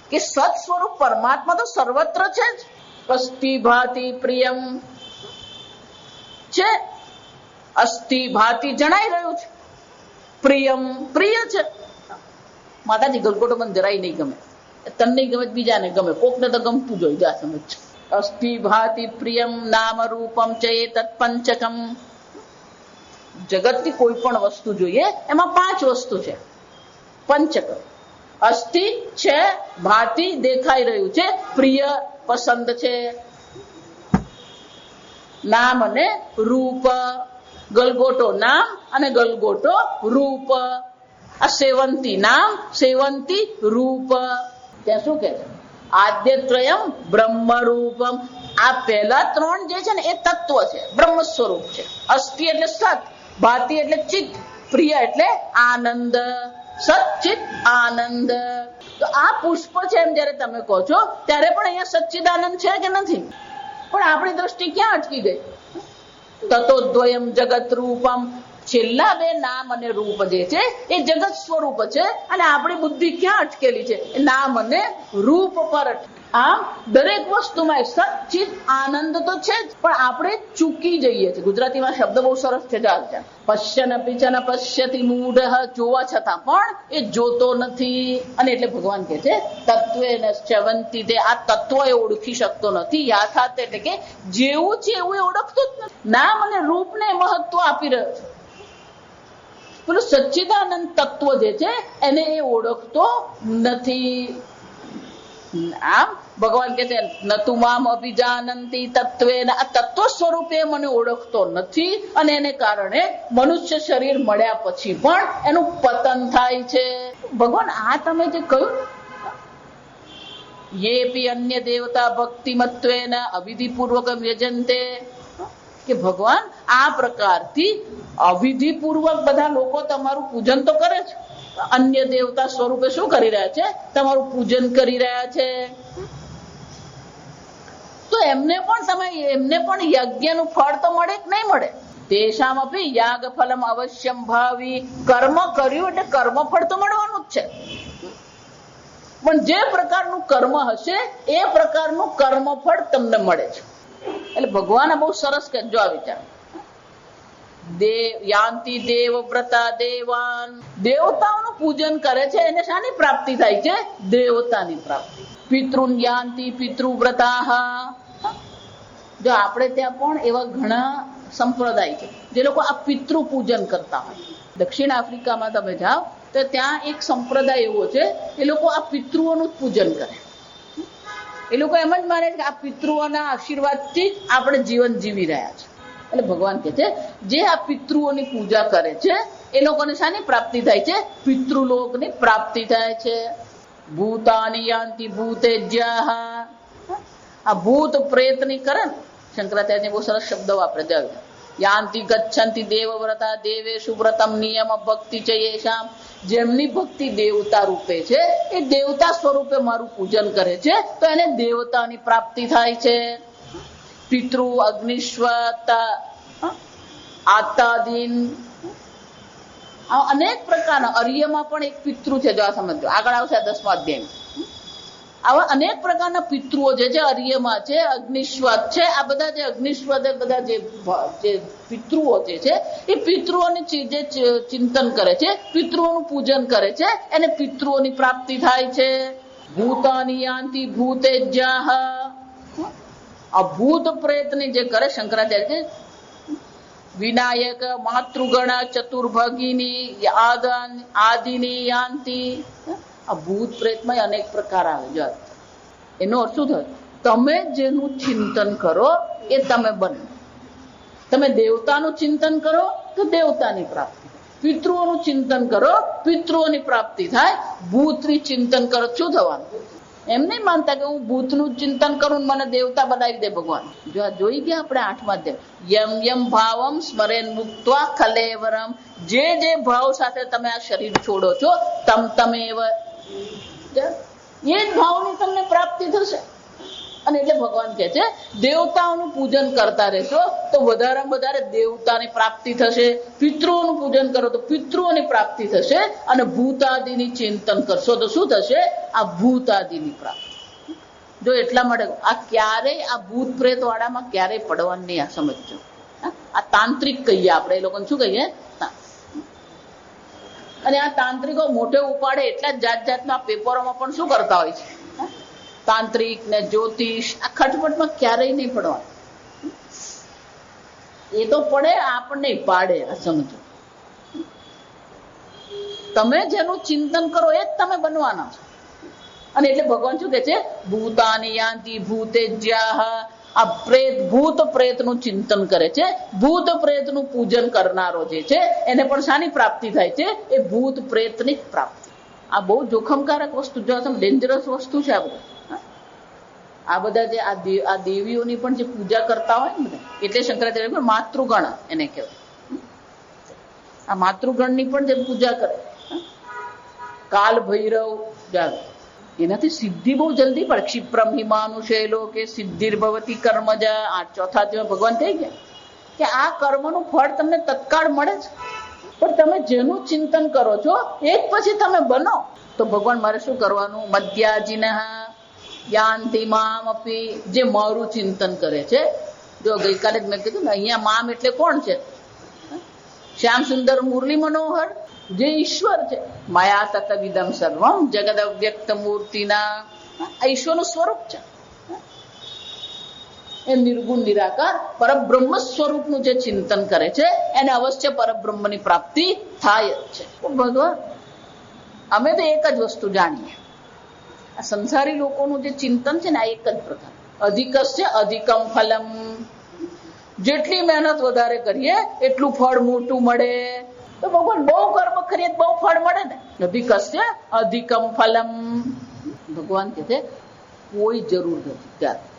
Speaker 1: કે સત સ્વરૂપ પરમાત્મા તો સર્વત્ર છે જ. અસ્તિ ભાતિ પ્રિયમ છે, અસ્તિ ભાતિ જણાઈ રહ્યું છે, પ્રિયમ પ્રિય છે. માતાજી ગલગોટો મને જરાય નહીં ગમે, તને નહીં ગમે બીજાને ગમે, કોકને તો ગમતું જ હોય. જા સમજ. અસ્તિ ભાતિ પ્રિયમ નામ રૂપમ ચ એતત્ પંચકમ. જગતની કોઈ પણ વસ્તુ જોઈએ એમાં 5 વસ્તુ છે. પંચક અસ્તિ છે, ભાતિ દેખાઈ રહ્યું છે, પ્રિય પસંદ છે, નામ અને રૂપ. ગલગોટો નામ અને ગલગોટો રૂપ. આ સેવંતી નામ, સેવંતી રૂપ. ત્યાં શું કે છે? આદ્યત્રયમ બ્રહ્મરૂપમ. આ પહેલા ત્રણ જે છે ને એ તત્વ છે, બ્રહ્મ સ્વરૂપ છે. અસ્થિ એટલે સત, ભાતિ એટલે ચિત્ત, પ્રિય એટલે આનંદ. સચ્ચિત આનંદ. તો આ પુષ્પ છે એમ જયારે તમે કહો છો ત્યારે પણ અહીંયા સચ્ચિદાનંદ છે કે નથી? પણ આપણી દ્રષ્ટિ ક્યાં અટકી ગઈ? તતોદ્વયમ જગત રૂપમ. છેલ્લા બે નામ અને રૂપ જે છે એ જગત સ્વરૂપ છે, અને આપણી બુદ્ધિ ક્યાં અટકેલી છે? નામ અને રૂપ પર. આમ દરેક વસ્તુમાં સચ્ચિત આનંદ તો છે જ, પણ આપણે ચૂકી જઈએ છીએ. ગુજરાતીમાં શબ્દ બહુ સરસ છે. પશ્યન પીછન પશ્યતિ મૂઢ. જોવા છતાં પણ એ જોતો નથી. અને એટલે ભગવાન કહે છે તત્વે નશ્ચવંતી. તે આ તત્વ એ ઓળખી શકતો નથી. યાથાર્થ એટલે કે જેવું છે એવું એ ઓળખતો જ નથી. નામ અને રૂપને મહત્વ આપી રહ્યો છે. પેલું સચ્ચિદાનંદ તત્વ જે છે એને એ ઓળખતો નથી. આમ ભગવાન કે છે નતુ મામ અભિજાનંતી તત્વેન. આ તત્વ સ્વરૂપે મને ઓળખતો નથી, અને એને કારણે મનુષ્ય શરીર મળ્યા પછી પણ એનું પતન થાય છે. ભગવાન આ તમે જે કહ્યું, યેપી અન્ય દેવતા ભક્તિમત્વેન અવિધિપૂર્વક યજન્તે, કે ભગવાન આ પ્રકારથી અવિધિપૂર્વક બધા લોકો તમારું પૂજન તો કરે છે. અન્ય દેવતા સ્વરૂપે શું કરી રહ્યા છે? તમારું પૂજન કરી રહ્યા છે. તો એમને પણ યજ્ઞનું ફળ તો મળે કે નહીં મળે? તેષામ અપી યાગ ફલમ અવશ્યમ ભાવી. કર્મ કર્યું એટલે કર્મ ફળ તો મળવાનું જ છે, પણ જે પ્રકારનું કર્મ હશે એ પ્રકારનું કર્મ ફળ તમને મળે છે. એટલે ભગવાને બહુ સરસ કહેજો આ વિચાર. યાંતિ દેવ વ્રતા દેવાન. દેવતાઓનું પૂજન કરે છે એને શાની પ્રાપ્તિ થાય છે? દેવતાની પ્રાપ્તિ. પિતૃન યાંતિ પિતૃવ્રતા. જો આપણે ત્યાં પણ એવા ઘણા સંપ્રદાય છે જે લોકો આ પિતૃ પૂજન કરતા હોય. દક્ષિણ આફ્રિકામાં તમે જાઓ તો ત્યાં એક સંપ્રદાય એવો છે, એ લોકો આ પિતૃઓનું પૂજન કરે. એ લોકો એમ જ માને કે આ પિતૃઓના આશીર્વાદથી જ આપણે જીવન જીવી રહ્યા છે. એટલે ભગવાન કહે છે જે આ પિતૃઓની પૂજા કરે છે એ લોકોને શાની પ્રાપ્તિ થાય છે? પિતૃલોકની પ્રાપ્તિ થાય છે. ભૂતાની યાંતિ ભૂતેજ્યાહ. આ ભૂત પ્રેતની કરે ને, શંકરાચાર્ય બહુ સરસ શબ્દ વાપરે છે. યાંતિ ગચ્છન્તિ દેવવ્રતા દેવેશુ વ્રતમ નિયમ ભક્તિ છે યેષામ. જેમની ભક્તિ દેવતા રૂપે છે એ દેવતા સ્વરૂપે મારું પૂજન કરે છે તો એને દેવતાની પ્રાપ્તિ થાય છે. પિતૃ અગ્નિશ્વતા આતાદીન. અનેક પ્રકારના અર્યમાં પણ એક પિતૃ છે. જો આ સમજો, આગળ આવશે 10મા અધ્યાયમાં. આવા અનેક પ્રકારના પિતૃઓ છે અર્યમાં છે, અગ્નિશ્વત છે. આ બધા જે અગ્નિશ્વત બધા જે પિતૃઓ છે એ પિતૃઓની જે ચિંતન કરે છે, પિતૃઓનું પૂજન કરે છે, એને પિતૃઓની પ્રાપ્તિ થાય છે. ભૂતાની યાંતિ ભૂતેજ્યાહ. આ ભૂત પ્રેતની જે કરે, શંકરાચાર્ય વિનાયક માતૃગણ ચતુર્ભગીની આદિની યાંતિ. આ ભૂત પ્રેતમાં અનેક પ્રકાર આવે. જો એનો અર્થ શું થયો? તમે જેનું ચિંતન કરો એ તમે બનો. તમે દેવતાનું ચિંતન કરો તો દેવતાની પ્રાપ્તિ, પિતૃઓનું ચિંતન કરો પિતૃઓની પ્રાપ્તિ થાય. ભૂતની ચિંતન કરો શું થવાનું? એમ નહીં માનતા કે હું ભૂતનું ચિંતન કરું મને દેવતા બનાવી દે ભગવાન. જો આ જોઈ ગયા આપણે 8મા અધ્યાય. યમ યમ ભાવમ સ્મરેન મુક્ત્વા કલેવરમ. જે ભાવ સાથે તમે આ શરીર છોડો છો તમે એ જ ભાવની તમને પ્રાપ્તિ થશે. અને એટલે ભગવાન કહે છે દેવતાઓનું પૂજન કરતા રહેશો તો વધારેમાં વધારે દેવતાની પ્રાપ્તિ થશે. પિતૃઓનું પૂજન કરો તો પિતૃઓની પ્રાપ્તિ થશે. અને ભૂતાદિની ચિંતન કરશો તો શું થશે? આ ભૂતાદિની પ્રાપ્તિ. જો એટલા માટે આ ક્યારેય આ ભૂત પ્રેત વાળામાં ક્યારેય પડવાનું નહીં. આ સમજજો. આ તાંત્રિક કહીએ આપણે, એ લોકોને શું કહીએ? અને આ તાંત્રિકો મોઢે ઉપાડે એટલા જાતના પેપરોમાં પણ શું કરતા હોય છે? તાંત્રિક ને જ્યોતિષ. આ ખટપટમાં ક્યારેય નહીં પડવાનું. એ તો પડે, આપણને પાડે. આ સમજો. તમે જેનું ચિંતન કરો એ જ તમે બનવાના છો. અને એટલે ભગવાન શું કે છે? ભૂતાની યાંતિ ભૂતેજ્યાહ. આ પ્રેત ભૂત પ્રેતનું ચિંતન કરે છે. ભૂત પ્રેતનું પૂજન કરનારો જે છે એને પણ શાની પ્રાપ્તિ થાય છે? એ ભૂત પ્રેતની પ્રાપ્તિ. આ બહુ જોખમકારક વસ્તુ, જો તમે ડેન્જરસ વસ્તુ છે આ બધું. આ બધા જે આ દેવીઓની પણ જે પૂજા કરતા હોય ને બધા, એટલે શંકરાચાર્ય માતૃગણ એને કહેવાય. આ માતૃગણની પણ જે પૂજા કરે, કાલ ભૈરવ જાગ, એનાથી સિદ્ધિ બહુ જલ્દી પડે. ક્ષિપ્રમ હિમાનુશૈલો કે સિદ્ધિર ભવતી કર્મજા, આ ચોથા દિવસ ભગવાન કહી ગયા કે આ કર્મનું ફળ તમને તત્કાળ મળે છે, પણ તમે જેનું ચિંતન કરો છો એક પછી તમે બનો. તો ભગવાન મારે શું કરવાનું? મધ્યાજીન યાંતિ મામ અપી, જે મારું ચિંતન કરે છે. જો ગઈકાલે જ મેં કીધું ને, અહીંયા મામ એટલે કોણ છે? શ્યામ સુંદર મુરલી મનોહર, જે ઈશ્વર છે. માયા તત વિદમ સર્વમ જગદ અવ્યક્ત મૂર્તિના, આ ઈશ્વરનું સ્વરૂપ છે. એ નિર્ગુણ નિરાકાર પરબ્રહ્મ સ્વરૂપનું જે ચિંતન કરે છે એને અવશ્ય પરબ્રહ્મની પ્રાપ્તિ થાય જ છે. ભગવાન અમે તો એક જ વસ્તુ જાણીએ, આ સંસારી લોકોનું જે ચિંતન છે ને આ એક જ પ્રકાર, અધિકસ્ય અધિકમ ફલમ, જેટલી મહેનત વધારે કરીએ એટલું ફળ મોટું મળે. તો ભગવાન બહુ કર્મ કરીએ બહુ ફળ મળે ને. અધિકસ્ય અધિકમ ફલમ, ભગવાન કે છે કોઈ જરૂર નથી. ત્યારે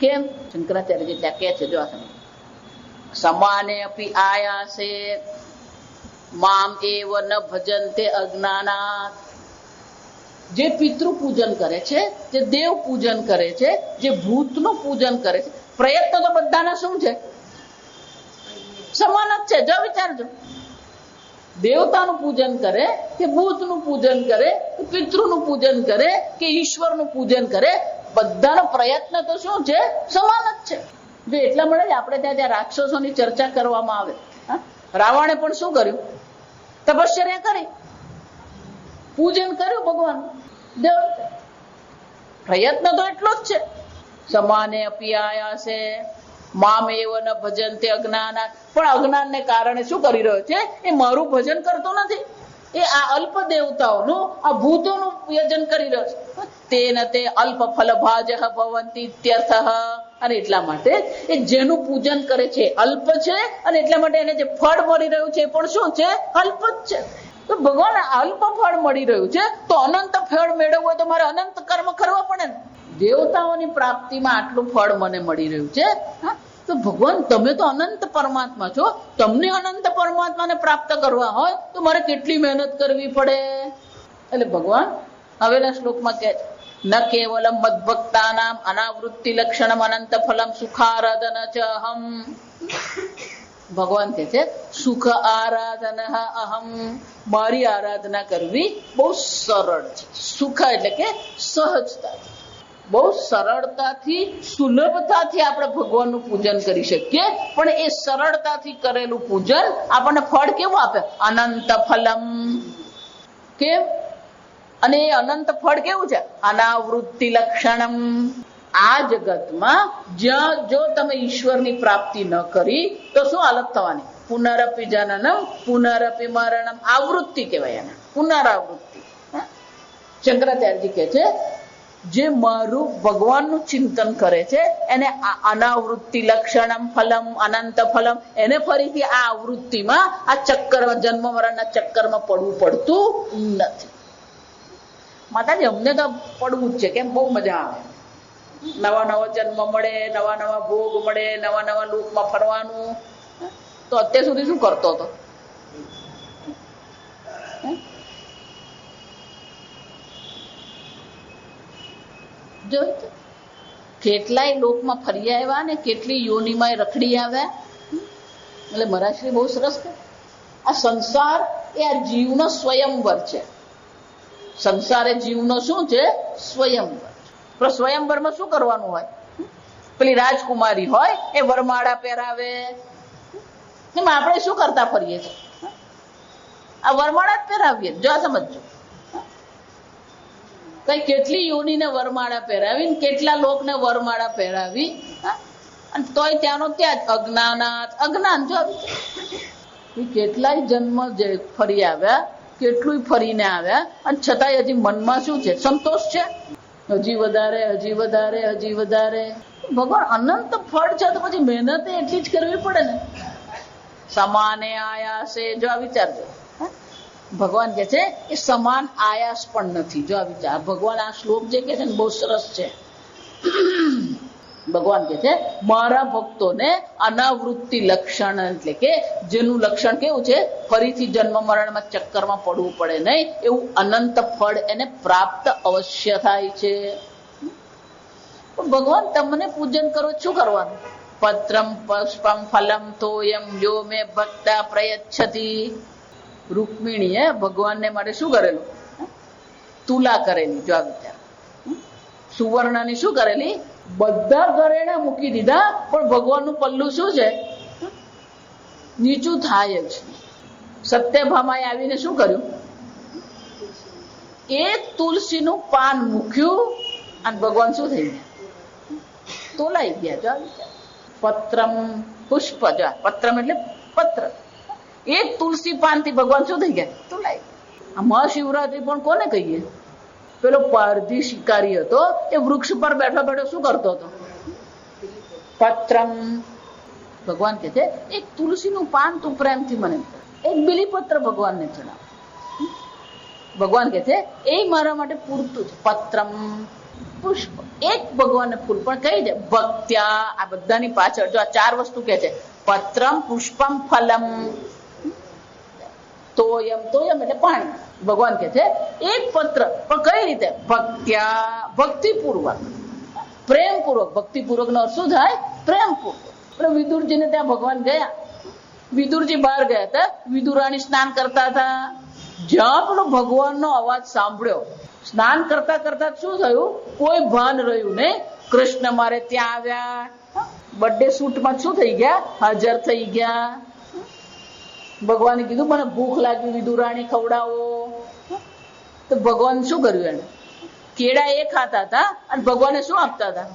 Speaker 1: કેમ? શંકરાચાર્ય જેટલા કે છે, જો આ સમય સમાને અપી આયાસે મામ એવ ન ભજન્તે અજ્ઞાનાત. જે પિતૃ પૂજન કરે છે, જે દેવ પૂજન કરે છે, જે ભૂતનું પૂજન કરે છે, પ્રયત્ન તો બધાના શું છે? સમાન જ છે. જો વિચારજો, દેવતાનું પૂજન કરે કે ભૂતનું પૂજન કરે કે પિતૃનું પૂજન કરે કે ઈશ્વરનું પૂજન કરે, બધાનો પ્રયત્ન તો શું છે? સમાન જ છે. જો એટલા મળે આપણે ત્યાં રાક્ષસોની ચર્ચા કરવામાં આવે, રાવણે પણ શું કર્યું? તપશ્ચર્યા કરી, પૂજન કર્યું ભગવાન દેવ. પ્રયત્ન તો એટલો જ છે. સમાને અપી આયાસે મામ એવ ન ભજન્તે અજ્ઞાનાત, પણ અજ્ઞાનને કારણે શું કરી રહ્યો છે? એ મારું ભજન કરતો નથી, એ આ અલ્પ દેવતાઓનું, આ ભૂતોનું પૂજન કરી રહ્યો છે. તેન તે અલ્પ ફલ ભાજ ભવંતી ઇત્યર્થ. અને એટલા માટે એ જેનું પૂજન કરે છે અલ્પ છે, અને એટલા માટે એને જે ફળ મળી રહ્યું છે એ પણ શું છે? અલ્પ જ છે. તો ભગવાન અલ્પ ફળ મળી રહ્યું છે, તો અનંત ફળ મેળવવું હોય તો મારે અનંત કર્મ કરવા પડે ને. દેવતાઓની પ્રાપ્તિમાં આટલું ફળ મને મળી રહ્યું છે, તો ભગવાન તમે તો અનંત પરમાત્મા છો, તમને અનંત પરમાત્માને પ્રાપ્ત કરવા હોય તો મારે કેટલી મહેનત કરવી પડે. એટલે ભગવાન હવેના શ્લોકમાં કહે છે, ન કેવલમ મદ્ભક્તાનામ અનાવૃત્તિ લક્ષણમ અનંત ફલમ સુખારાધન ચ અહમ. ભગવાન કહે છે સુખ આરાધન અહમ, મારી આરાધના કરવી બહુ સરળ છે. સુખ એટલે કે સહજતા, બહુ સરળતાથી સુલભતાથી આપણે ભગવાનનું પૂજન કરી શકીએ. પણ એ સરળતાથી કરેલું પૂજન આપણને ફળ કેવું આપે? અનંત ફલમ. કેમ? અને એ અનંત ફળ કેવું છે? અનાવૃત્તિ લક્ષણમ. આ જગતમાં જ્યાં જો તમે ઈશ્વરની પ્રાપ્તિ ન કરી તો શું હાલત થવાની? પુનરપી જનનમ પુનરપી મરણમ. આવૃત્તિ કહેવાય એને, પુનરાવૃત્તિ. શંકરાચાર્યજી કહે છે જે મારું ભગવાનનું ચિંતન કરે છે એને અનાવૃત્તિ લક્ષણમ ફલમ અનંત ફલમ, એને ફરીથી આ આવૃત્તિમાં, આ ચક્કરમાં, જન્મ મરણના ચક્કરમાં પડવું પડતું નથી. માતાજી અમને તો પડવું જ છે, કેમ? બહુ મજા આવે. નવા નવા જન્મ મળે, નવા નવા ભોગ મળે, નવા નવા લોકમાં ફરવાનું. તો અત્યાર સુધી શું કરતો હતો? જો કેટલાય લોકમાં ફરી આવ્યા ને કેટલી યોનિમાં રખડી આવ્યા. એટલે મહારાજશ્રી બહુ સરસ કહે, આ સંસાર એ આ જીવનો સ્વયંવર છે. સંસાર એ જીવનો શું છે? સ્વયંવર. પણ સ્વયંવરમાં શું કરવાનું હોય? પેલી રાજકુમારી હોય એ વરમાળા પહેરાવે, એમાં આપણે શું કરતા ફરીએ છીએ? આ વરમાળા જ પહેરાવીએ. જો સમજો, કઈ કેટલી યોનીને વરમાળા પહેરાવી, કેટલા લોકને વરમાળા પહેરાવી, અને તોય ત્યાંનો ત્યાં જ અજ્ઞાનાત, અજ્ઞાન. જો કેટલાય જન્મ ફરી આવ્યા, કેટલું ફરીને આવ્યા, અને છતાંય હજી મનમાં શું છે? સંતોષ છે. હજી વધારે, હજી વધારે, હજી વધારે. ભગવાન અનંત ફળ છે તો પછી મહેનત એટલી જ કરવી પડે ને. સમાને આયાસે. જો આ વિચારજો, ભગવાન કે છે એ સમાન આયાસ પણ નથી. જો આ વિચાર, ભગવાન આ શ્લોક જે કે છે ને બહુ સરસ છે. ભગવાન કે છે મારા ભક્તોને અનાવૃત્તિ લક્ષણ, એટલે કે જેનું લક્ષણ કેવું છે, ફરીથી જન્મ મરણમાં ચક્કરમાં પડવું પડે નહીં, એવું અનંત ફળ એને પ્રાપ્ત અવશ્ય થાય છે. ભગવાન તમને પૂજન કરો, શું કરવાનું? પત્રમ પુષ્પમ ફલમ તોયમ યો મે ભક્તા પ્રયચ્છતિ. રૂકમિણીએ ભગવાનને માટે શું કરેલું? તુલા કરેલી. જો આ વિચાર, સુવર્ણની શું કરેલી? બધા ઘરેણા મૂકી દીધા, પણ ભગવાનનું પલ્લું શું છે? નીચું થાય જ. સત્યભામાએ આવીને શું કર્યું? એક તુલસીનું પાન મૂક્યું અને ભગવાન શું થઈ ગયા? તોલાઈ ગયા. જો પત્રમ પુષ્પ, જો પત્રમ એટલે પત્ર, એક તુલસી પાન થી ભગવાન શું થઈ ગયા? તોલાઈ. આ મહાશિવરાત્રી પણ કોને કહીએ? પેલો પારધી શિકારી હતો, એ વૃક્ષ પર બેઠો બેઠો શું કરતો હતો? પત્રમ. ભગવાન કે છે એક તુલસીનું પાન તું પ્રેમથી મને, એક બીલીપત્ર ભગવાનને ચડાવ. ભગવાન કે છે એ મારા માટે પૂરતું છે. પત્રમ પુષ્પ, એક ભગવાનને ફૂલ, પણ કઈ દે ભક્ત્યા. આ બધાની પાછળ જો આ ચાર વસ્તુ કે છે, પત્રમ પુષ્પમ ફલમ તોયમ. તોયમ એટલે પાણી. ભગવાન કે છે એક પત્ર, પણ કઈ રીતે? ભક્ત્યા, ભક્તિપૂર્વક, પ્રેમપૂર્વક. ભક્તિપૂર્વક નો અર્થ શું થાય? પ્રેમપૂર્વક. એટલે વિદુરજીને ત્યાં ભગવાન ગયા, વિદુરજી બહાર ગયા હતા, વિદુરાણી સ્નાન કરતા હતા. જ્યાં પેલો ભગવાનનો અવાજ સાંભળ્યો, સ્નાન કરતા કરતા શું થયું? કોઈ ભાન રહ્યું નહીં. કૃષ્ણ મારે ત્યાં આવ્યા, બર્થડે શૂટમાં શું થઈ ગયા? હાજર થઈ ગયા. ભગવાને કીધું મને ભૂખ લાગી, વિદુરાણી ખવડાવો. તો ભગવાન શું કર્યું? એને કેળા એ ખાતા હતા અને ભગવાને શું આપતા હતા?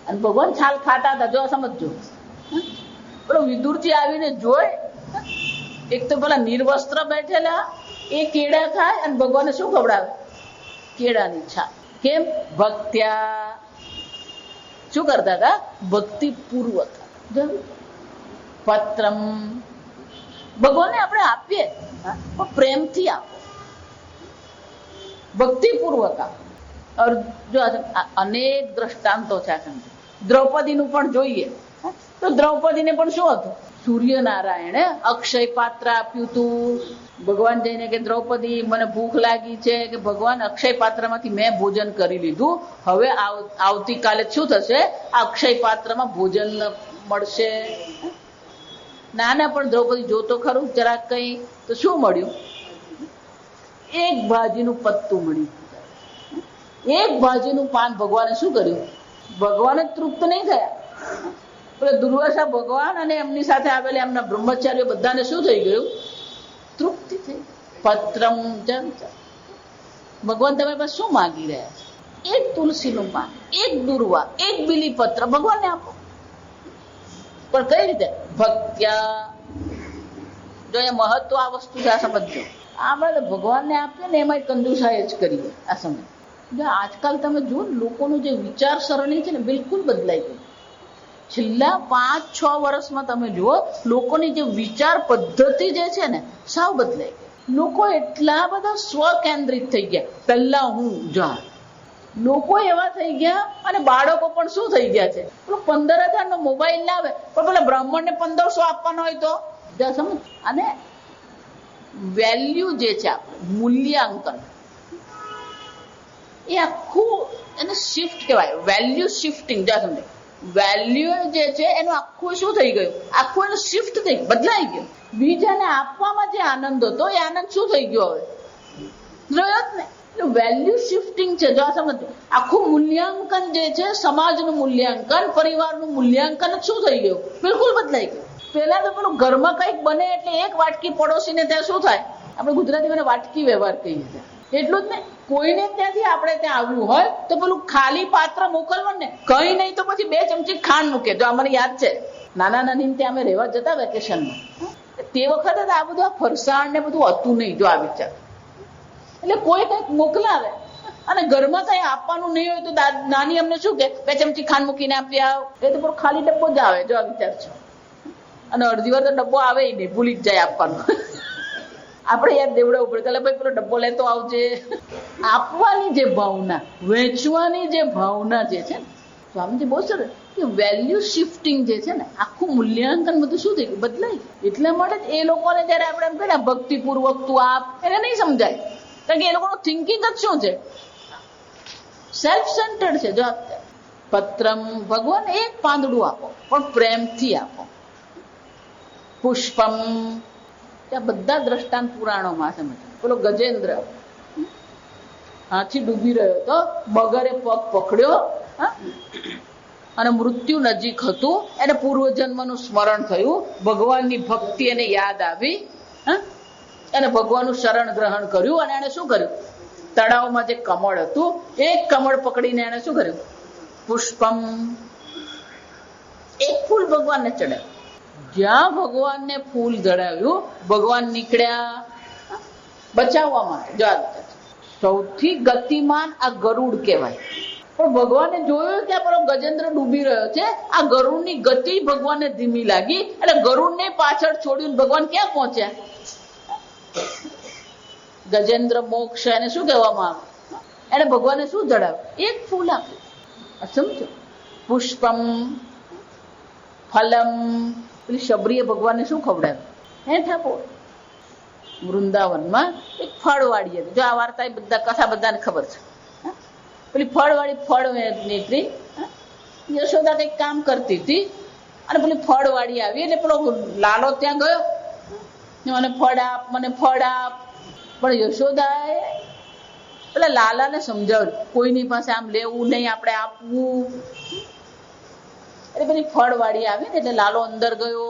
Speaker 1: અને ભગવાન છાલ ખાતા હતા. જો સમજજો, પેલો વિદુરજી આવીને જોઈ, એક તો પેલા નિર્વસ્ત્ર બેઠેલા એ કેળા ખાય અને ભગવાને શું ખવડાવે? કેળાની છાલ. કેમ? ભક્ત્યા. શું કરતા હતા? ભક્તિપૂર્વક. પત્રમ, ભગવાનને આપણે આપીએ પણ પ્રેમથી આપો, ભક્તિપૂર્વક આપો. જો અનેક દ્રષ્ટાંતો છે. દ્રૌપદીનું પણ જોઈએ તો દ્રૌપદીને પણ શું હતું? સૂર્યનારાયણે અક્ષય પાત્ર આપ્યું હતું. ભગવાન જઈને કે દ્રૌપદી મને ભૂખ લાગી છે, કે ભગવાન અક્ષય પાત્રમાંથી મેં ભોજન કરી લીધું, હવે આવતીકાલે શું થશે? અક્ષય પાત્રમાં ભોજન મળશે. નાના પણ દ્રૌપદી જોતો ખરું જરાક કઈ, તો શું મળ્યું? એક ભાજીનું પત્તું મળ્યું, એક ભાજીનું પાન. ભગવાને શું કર્યું? ભગવાને તૃપ્ત નહીં થયા. એટલે દુર્વાસા ભગવાન અને એમની સાથે આવેલા એમના બ્રહ્મચારીઓ બધાને શું થઈ ગયું? તૃપ્તિ થઈ. પત્રમ જન. ભગવાન તમે બસ શું માંગી રહ્યા છો? એક તુલસીનું પાન, એક દુર્વા, એક બીલીપત્ર ભગવાનને આપો. પણ કઈ રીતે? ભક્ત્યા. જો એ મહત્વ આ વસ્તુ છે, આ સમજો. આપણે ભગવાનને આપીએ ને એમાં કંજુસાઈ જ કરીએ. આ સમજ. જો આજકાલ તમે જુઓ, લોકોનું જે વિચાર સરણી છે ને બિલકુલ બદલાઈ ગઈ. છેલ્લા 5-6 વર્ષમાં તમે જુઓ, લોકોની જે વિચાર પદ્ધતિ જે છે ને સાવ બદલાઈ ગઈ. લોકો એટલા બધા સ્વકેન્દ્રિત થઈ ગયા. પહેલા હું જા, લોકો એવા થઈ ગયા. અને બાળકો પણ શું થઈ ગયા છે? 15,000 નો મોબાઈલ લાવે, પણ પેલા બ્રાહ્મણને 1500 આપવાનો હોય તો સમજ. અને વેલ્યુ જે છે, મૂલ્યાંકન, એ આખું એને શિફ્ટ કહેવાય. Value shifting. જા સમજે, વેલ્યુ જે છે એનું આખું શું થઈ ગયું? આખું એનું શિફ્ટ થઈ બદલાઈ ગયું. બીજાને આપવામાં જે આનંદ હતો એ આનંદ શું થઈ ગયો? હવે રહ્યો જ ને. વેલ્યુ શિફ્ટિંગ છે. જો આ સમજ, આખું મૂલ્યાંકન જે છે, સમાજનું મૂલ્યાંકન, પરિવારનું મૂલ્યાંકન શું થઈ ગયું? બિલકુલ બદલાઈ ગયું. પેલા તો પેલું ઘરમાં કંઈક બને એટલે એક વાટકી પડોશીને ત્યાં શું થાય? આપણે ગુજરાતીમાં વાટકી વ્યવહાર કહીએ છીએ. એટલું જ ને, કોઈને ત્યાંથી આપણે ત્યાં આવ્યું હોય તો પેલું ખાલી પાત્ર મોકલવાનું ને, કઈ નહીં તો પછી 2 ચમચી ખાંડ મૂકે. જો મને યાદ છે, નાના નાની ત્યાં અમે રહેવા જતા વેકેશનમાં, તે વખતે આ બધું આ ફરસાણ ને બધું હતું નહીં. જો આ વિચાર, એટલે કોઈ કંઈક મોકલાવે અને ઘરમાં કઈ આપવાનું નહીં હોય તો નાની અમને શું કે 2 ચમચી ખાંડ મૂકીને આપી આવ. એ તો પૂરો ખાલી ડબ્બો જ આવે. જો આ વિચાર છે. અને અડધી વાર તો ડબ્બો આવે નહીં, ભૂલી જ જાય આપવાનું. આપણે યાદ દેવડાવવું પડે, એટલે ભાઈ પેલો ડબ્બો લેતો આવજે. આપવાની જે ભાવના, વેચવાની જે ભાવના જે છે ને, સ્વામીજી બહુ સરસ કે વેલ્યુ શિફ્ટિંગ જે છે ને, આખું મૂલ્યાંકન બધું શું થઈ ગયું, બદલાય. એટલા માટે જ એ લોકોને જયારે આપણે એમ કહીએ ભક્તિપૂર્વક તું આપ, એને નહીં સમજાય, કારણ કે એ લોકોનું થિંકિંગ જ શું છે, સેલ્ફ સેન્ટર્ડ છે. જો પત્રમ, ભગવાન એક પાંદડું આપો પણ પ્રેમથી આપો. પુષ્પમ, ત્યાં બધા દ્રષ્ટાંત પુરાણોમાં સમજ. પેલો ગજેન્દ્ર હાથી ડૂબી રહ્યો તો મગરે પગ પકડ્યો અને મૃત્યુ નજીક હતું, એને પૂર્વજન્મનું સ્મરણ થયું, ભગવાનની ભક્તિ એને યાદ આવી, એને ભગવાનનું શરણ ગ્રહણ કર્યું અને એને શું કર્યું, તળાવમાં જે કમળ હતું એક કમળ પકડીને એને શું કર્યું, પુષ્પમ, એક ફૂલ ભગવાનને ચડાવ્યું. જ્યાં ભગવાનને ફૂલ ચડાવ્યું, ભગવાન નીકળ્યા બચાવવા માટે. જો સૌથી ગતિમાન આ ગરુડ કહેવાય, પણ ભગવાને જોયું કે પેલો ગજેન્દ્ર ડૂબી રહ્યો છે, આ ગરુડની ગતિ ભગવાનને ધીમી લાગી, એટલે ગરુડને પાછળ છોડ્યું. ભગવાન ક્યાં પહોંચ્યા, ગજેન્દ્ર મોક્ષ એને શું કહેવામાં આવે, એને ભગવાને શું ચડાવ્યું, એક ફૂલ આપ્યું. સમજો, પુષ્પમ ફલમ, પેલી શબરીએ ભગવાનને શું ખવડાવ્યું, હેઠા પોળ. વૃંદાવનમાં એક ફળવાળી હતી, જો આ વાર્તા એ બધા કથા બધાને ખબર છે. પેલી ફળવાળી ફળ નીકળી, યશોદા કંઈક કામ કરતી હતી અને પેલી ફળવાળી આવી, એટલે પેલો લાલો ત્યાં ગયો, મને ફળ આપ, મને ફળ આપ. પણ યશોદાએ પેલા લાલાને સમજાવ્યું, કોઈની પાસે આમ લેવું નહીં, આપણે આપવું. એટલે પેલી ફળવાળી આવી ને એટલે લાલો અંદર ગયો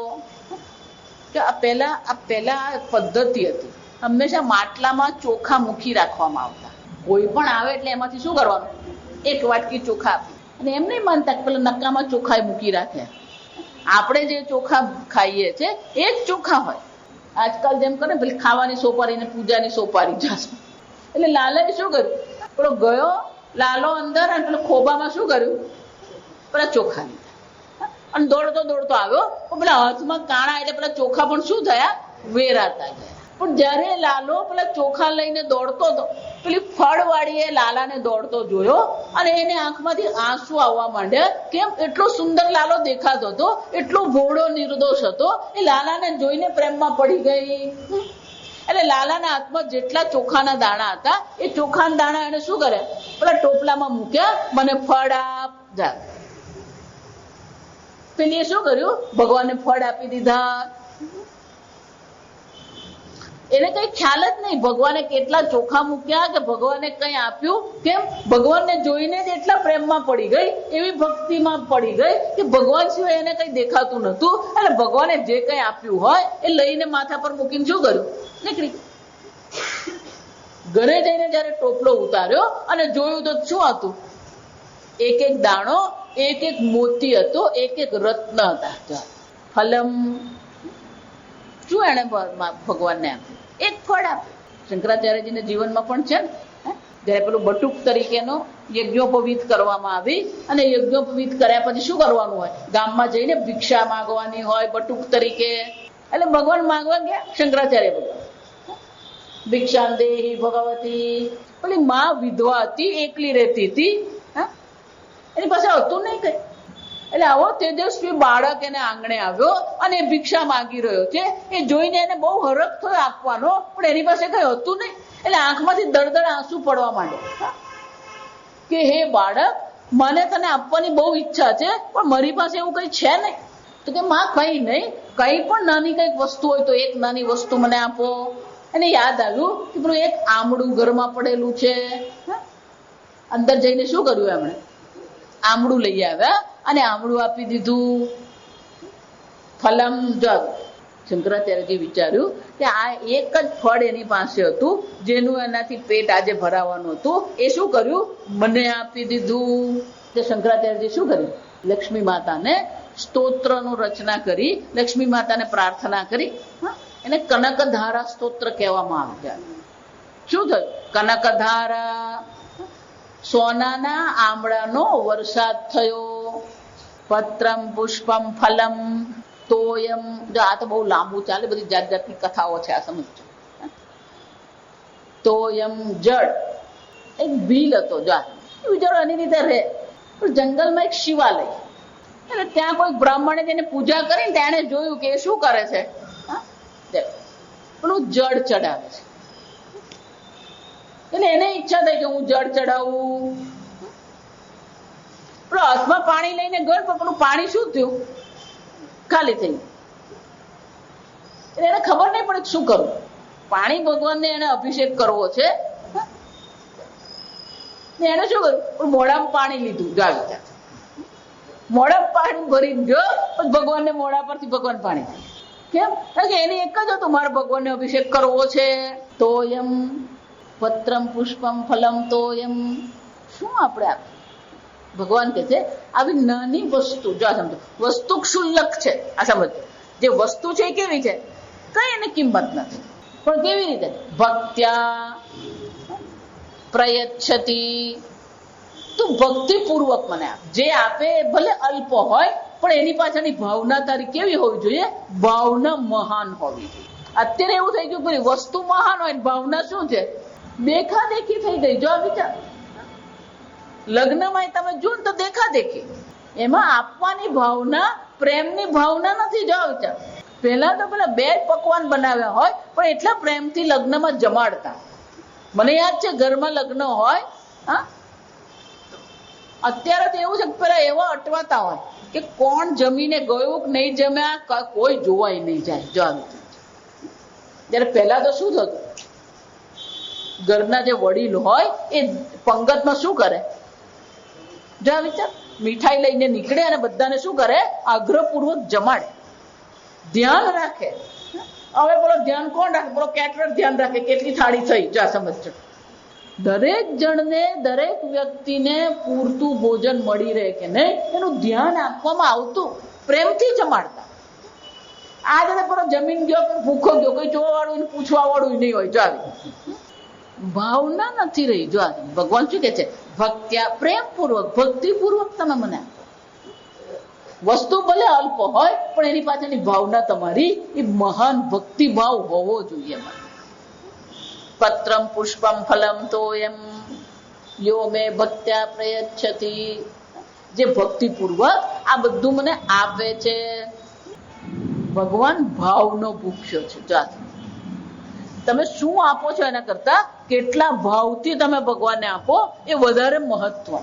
Speaker 1: કે આ પહેલા પદ્ધતિ હતી, હંમેશા માટલામાં ચોખા મૂકી રાખવામાં આવતા. કોઈ પણ આવે એટલે એમાંથી શું કરવાનું, એક વાટકી ચોખા આપી. અને એમ નહીં માનતા કે પેલા નકામાં ચોખા મૂકી રાખે. આપણે જે ચોખા ખાઈએ છીએ એ જ ચોખા હોય. આજકાલ જેમ કરે પેલી ખાવાની સોપારી ને પૂજાની સોપારી જશે. એટલે લાલાએ શું કર્યું, પેલો ગયો લાલો અંદર અને પેલો ખોબામાં શું કર્યું, પેલા ચોખા લીધા અને દોડતો દોડતો આવ્યો. પેલા હાથમાં કાણા એટલે પેલા ચોખા પણ શું થયા, વેરાતા ગયા. પણ જયારે લાલો પેલા ચોખા લઈને દોડતો હતો, પેલી ફળવાળીએ લાલાને દોડતો જોયો અને એને આંખમાંથી આંસુ આવવા માંડ્યા. કેમ, એટલો સુંદર લાલો દેખાતો હતો, એટલો ભોળો નિર્દોષ હતો, એ લાલાને જોઈને પ્રેમમાં પડી ગઈ. એટલે લાલાના હાથમાં જેટલા ચોખાના દાણા હતા એ ચોખાના દાણા એને શું કર્યા, પેલા ટોપલામાં મૂક્યા, મને ફળ આપ જા. પેલી શું કર્યું, ભગવાનને ફળ આપી દીધા. એને કઈ ખ્યાલ જ નહીં ભગવાને કેટલા ચોખા મૂક્યા કે ભગવાને કઈ આપ્યું. કેમ, ભગવાનને જોઈને જ એટલા પ્રેમમાં પડી ગઈ, એવી ભક્તિમાં પડી ગઈ કે ભગવાન સિવાય એને કઈ દેખાતું નતું. એટલે ભગવાને જે કઈ આપ્યું હોય એ લઈને માથા પર મૂકીને શું કર્યું, નીકળી. ઘરે જઈને જયારે ટોપલો ઉતાર્યો અને જોયું તો શું હતું, એક એક દાણો, એક એક મોતી હતો, એક એક રત્ન હતા. ફલમ, શું એને ભગવાનને આપ્યું, એક ફળ આપ્યું. શંકરાચાર્યજીના જીવનમાં પણ છે ને, જયારે પેલું બટુક તરીકેનો યજ્ઞોપવીત કરવામાં આવી અને યજ્ઞોપવીત કર્યા પછી શું કરવાનું હોય, ગામમાં જઈને ભિક્ષા માંગવાની હોય બટુક તરીકે. એટલે ભગવાન માંગવા ગયા, શંકરાચાર્ય ભગવાન ભિક્ષા દેહી ભગવતી. પેલી માં વિધવા હતી, એકલી રહેતી હતી, એની પાસે હતું નહીં કઈ. એટલે આવો તેજસ્વી બાળક એને આંગણે આવ્યો અને ભિક્ષા માંગી રહ્યો છે. એ જોઈને એને બહુ હરખ થયો આપવાનો, પણ એની પાસે કઈ હતું નહીં. એટલે આંખમાંથી દળદળ આંસુ પડવા માંડ્યા કે હે બાળક, મને તને આપવાની બહુ ઈચ્છા છે પણ મારી પાસે એવું કઈ છે નહીં. તો કે માં કઈ નહીં, કઈ પણ નાની કઈક વસ્તુ હોય તો એક નાની વસ્તુ મને આપો. એને યાદ આવ્યું કે પેલું એક આમળું ઘરમાં પડેલું છે. અંદર જઈને શું કર્યું, એમણે આમળું લઈ આવ્યા અને આમળું આપી દીધું. ફલમ જગ. શંકરાચાર્યજી વિચાર્યું કે આ એક જ ફળ એની પાસે હતું જેનું એનાથી પેટ આજે ભરાવાનું હતું, એ શું કર્યું, મને આપી દીધું. તે શંકરાચાર્યજી શું કર્યું, લક્ષ્મી માતાને સ્તોત્રનું રચના કરી, લક્ષ્મી માતાને પ્રાર્થના કરી. એને કનકધારા સ્તોત્ર કહેવામાં આવે. શું થયું, કનકધારા, સોનાના આમળાનો વરસાદ થયો. પત્રમ પુષ્પમ ફલમ તોયમ. જો આ તો બહુ લાંબુ ચાલે, બધી જાત જાતની કથાઓ છે, આ સમજો. તોયમ જળ. એક ભીલ હતો, જા વિચારો એની રીતે રહે. પણ જંગલમાં એક શિવાલય, એટલે ત્યાં કોઈ બ્રાહ્મણે જેને પૂજા કરીને તેને જોયું કે એ શું કરે છે, પણ જળ ચડાવે છે. એટલે એને ઈચ્છા થઈ કે હું જળ ચડાવું. પણ હાથમાં પાણી લઈને ગયો, પણ પેલું પાણી શું થયું, ખાલી થયું. એટલે એને ખબર નહીં પડે શું કરવું. પાણી ભગવાનને એને અભિષેક કરવો છે, એને શું કર્યું, મોઢામાં પાણી લીધું. જાવી મોઢામાં પાણી ભરીને ગયો, ભગવાનને મોઢા પરથી ભગવાન પાણી. કેમ? કારણ કે એની એક જ હતું, મારે ભગવાનને અભિષેક કરવો છે. તો એમ પત્રમ પુષ્પમ ફલમ તો એમ. શું આપણે ભગવાન કે છે આવી નાની વસ્તુ, જો આ સમજો, વસ્તુ ક્ષુલ્લક છે. આ સમજો, જે વસ્તુ છે એ કેવી છે, કઈ એની કિંમત નથી. પણ કેવી રીતે? ભક્ત્યા પ્રયચ્છતિ. તું ભક્તિપૂર્વક મને આપ. જે આપે ભલે અલ્પ હોય, પણ એની પાછળની ભાવના તારી કેવી હોવી જોઈએ? ભાવના મહાન હોવી જોઈએ. અત્યારે એવું થઈ ગયું, પેલી વસ્તુ મહાન હોય, ભાવના શું છે, દેખા દેખી થઈ ગઈ. જો વિચાર, લગ્નમાં તમે જો તો દેખા દેખી, એમાં આપવાની ભાવના, પ્રેમની ભાવના નથી. જો વિચાર, પહેલા તો પેલા બે પકવાન બનાવ્યા હોય, પણ એટલા પ્રેમથી લગ્નમાં જમાડતા. મને યાદ છે, ઘરમાં લગ્ન હોય, હા, અત્યારે તો એવું છે કે પેલા એવા અટવાતા હોય કે કોણ જમીને ગયું કે નહીં જમ્યા, કોઈ જોવાય નહીં જાય. જો જયારે પહેલા તો શું થતું, ઘરના જે વડીલ હોય એ પંગતમાં શું કરે, જો વિચાર, મીઠાઈ લઈને નીકળે અને બધાને શું કરે, આગ્રહપૂર્વક જમાડે, ધ્યાન રાખે. હવે બોલો ધ્યાન કોણ રાખે? બોલો કેટરર ધ્યાન રાખે કેટલી થાળી થઈ. જા સમજો, દરેક જણને, દરેક વ્યક્તિને પૂરતું ભોજન મળી રહે કે નહીં એનું ધ્યાન આપવામાં આવતું, પ્રેમથી જમાડતા. આ જયારે પેલો જમીન ગયો, ભૂખો ગયો, કોઈ જોવા વાળું પૂછવા વાળું નહીં હોય. જો ભાવના નથી રહી. જો ભગવાન શું કે છે, ભક્ત્યા, પ્રેમપૂર્વક, ભક્તિપૂર્વક તમે મને આપો. વસ્તુ ભલે અલ્પ હોય, પણ એની પાછળની ભાવના તમારી એ મહાન ભક્તિભાવ હોવો જોઈએ. પત્રમ પુષ્પમ ફલમ તો એમ યો મે ભક્ત્યા પ્રયચ્છતિ. જે ભક્તિપૂર્વક આ બધું મને આપે છે, ભગવાન ભાવનો ભૂખ્યો છે. જો તમે શું આપો છો એના કરતા કેટલા ભાવથી તમે ભગવાનને આપો એ વધારે મહત્વ.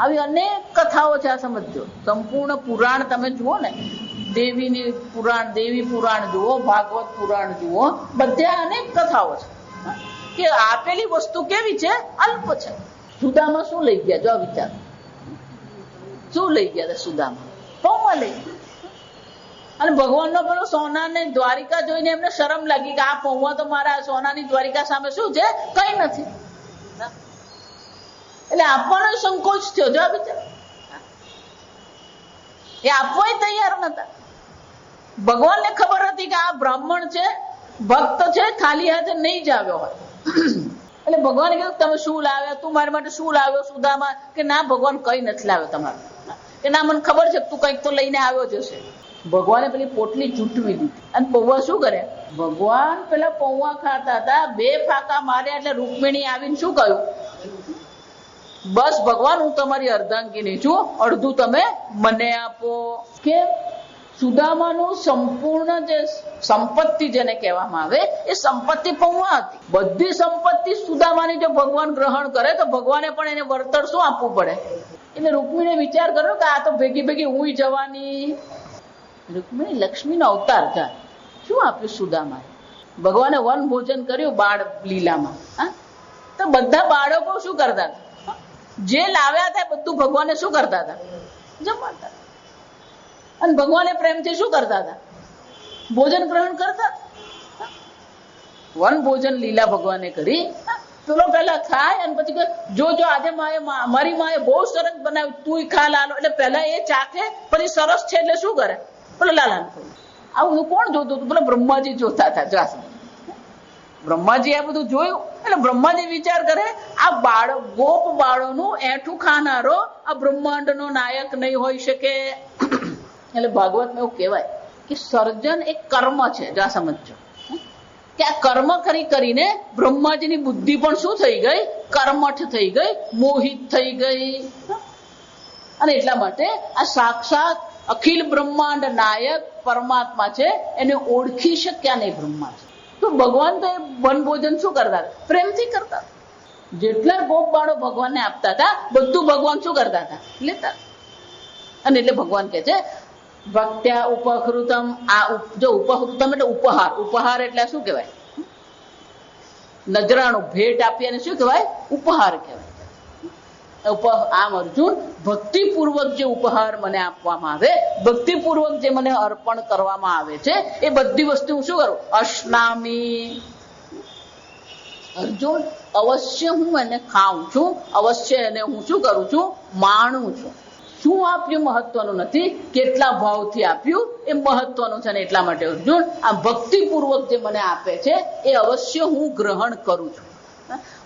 Speaker 1: આવી અનેક કથાઓ છે. આ સમજો, સંપૂર્ણ પુરાણ તમે જુઓ ને, દેવીની પુરાણ, દેવી પુરાણ જુઓ, ભાગવત પુરાણ જુઓ, બધા અનેક કથાઓ છે કે આપેલી વસ્તુ કેવી છે, અલ્પ છે. સુદામા શું લઈ ગયા? જો વિચાર, શું લઈ ગયા હતા સુદામા? પૌવા લઈ ગયા. અને ભગવાનનો પેલો સોનાને દ્વારિકા જોઈને એમને શરમ લાગી કે આ પૌવા તો મારા સોનાની દ્વારિકા સામે શું છે, કઈ નથી. એટલે આપવાનો સંકોચ થયો. જો વિચાર, એ આપવા તૈયાર નતા. ભગવાનને ખબર હતી કે આ બ્રાહ્મણ છે, ભક્ત છે, ખાલી હાથે નહીં જ આવ્યો હોય. એટલે ભગવાને કીધું તમે શું લાવ્યા, તું મારી માટે શું લાવ્યો સુદામા? કે ના ભગવાન કઈ નથી લાવ્યો તમારે. કે ના મને ખબર છે તું કઈક તો લઈને આવ્યો જશે. ભગવાને પેલી પોટલી ચૂંટવી દીધી અને પૌવા શું કરે, ભગવાન પેલા પૌવા ખાતા હતા, બે ફાકા માર્યા એટલે રૂકમિણી આવીને શું કહ્યું, બસ ભગવાન હું તમારી અર્ધાંગીની છું, અડધું તમે મને આપો. કેમ? સુદામાનું સંપૂર્ણ જે સંપત્તિ જેને કહેવામાં આવે એ સંપત્તિ પૌવા હતી. બધી સંપત્તિ સુદામાની જો ભગવાન ગ્રહણ કરે તો ભગવાને પણ એને વળતર શું આપવું પડે. એટલે રૂકમિણીએ વિચાર કર્યો કે આ તો ભેગી ભેગી હું જવાની. રૂકમિણી લક્ષ્મીનો અવતાર થાય. શું આપ્યું સુદામાએ? ભગવાને વન ભોજન કર્યું બાળ લીલામાં. હા, તો બધા બાળકો શું કરતા હતા, જે લાવ્યા હતા બધું ભગવાને શું કરતા હતા, જમાડતા. અને ભગવાને પ્રેમથી શું કરતા હતા, ભોજન ગ્રહણ કરતા. વન ભોજન લીલા ભગવાને કરી. પેલો પેલા ખાય અને પછી જો આજે મારી માએ બહુ સરસ બનાવ્યું, તું ખા લાલો. એટલે પેલા એ ચાખે, પછી સરસ છે એટલે શું કરે, પેલો લાલાને કહ્યું. આ બધું કોણ જોતું હતું? પેલા બ્રહ્માજી જોતા હતા. બ્રહ્માજી આ બધું જોયું એટલે બ્રહ્માજી વિચાર કરે આ ગોપ બાળોનું એઠું ખાનારો આ બ્રહ્માંડનો નાયક નહીં હોઈ શકે. એટલે ભાગવતમાં એવું કહેવાય કે સર્જન એક કર્મ છે. જા સમજો, કે આ કર્મ કરીને બ્રહ્માજીની બુદ્ધિ પણ શું થઈ ગઈ? કર્મઠ થઈ ગઈ, મોહિત થઈ ગઈ. અને એટલા માટે આ સાક્ષાત અખિલ બ્રહ્માંડ નાયક પરમાત્મા છે, એને ઓળખી શક્યા નહીં બ્રહ્માજી. તો ભગવાન તો એ વનભોજન શું કરતા? પ્રેમથી કરતા. જેટલા ગોપ બાળો ભગવાનને આપતા હતા બધું ભગવાન શું કરતા હતા? લેતા. અને એટલે ભગવાન કે છે ભક્ત્યા ઉપહૃતમ. આ જો ઉપહૃતમ એટલે ઉપહાર. ઉપહાર એટલે શું કહેવાય? નજરાણું ભેટ આપી અને શું કહેવાય? ઉપહાર કહેવાય. આમ અર્જુન, ભક્તિપૂર્વક જે ઉપહાર મને આપવામાં આવે, ભક્તિપૂર્વક જે મને અર્પણ કરવામાં આવે છે, એ બધી વસ્તુ હું શું કરું? અશ્નામી. અર્જુન, અવશ્ય હું એને ખાઉં છું, અવશ્ય એને હું શું કરું છું? માણું છું. શું આપ્યું મહત્વનું નથી, કેટલા ભાવથી આપ્યું એ મહત્વનું છે. ને એટલા માટે અર્જુન, આ ભક્તિપૂર્વક જે મને આપે છે એ અવશ્ય હું ગ્રહણ કરું છું.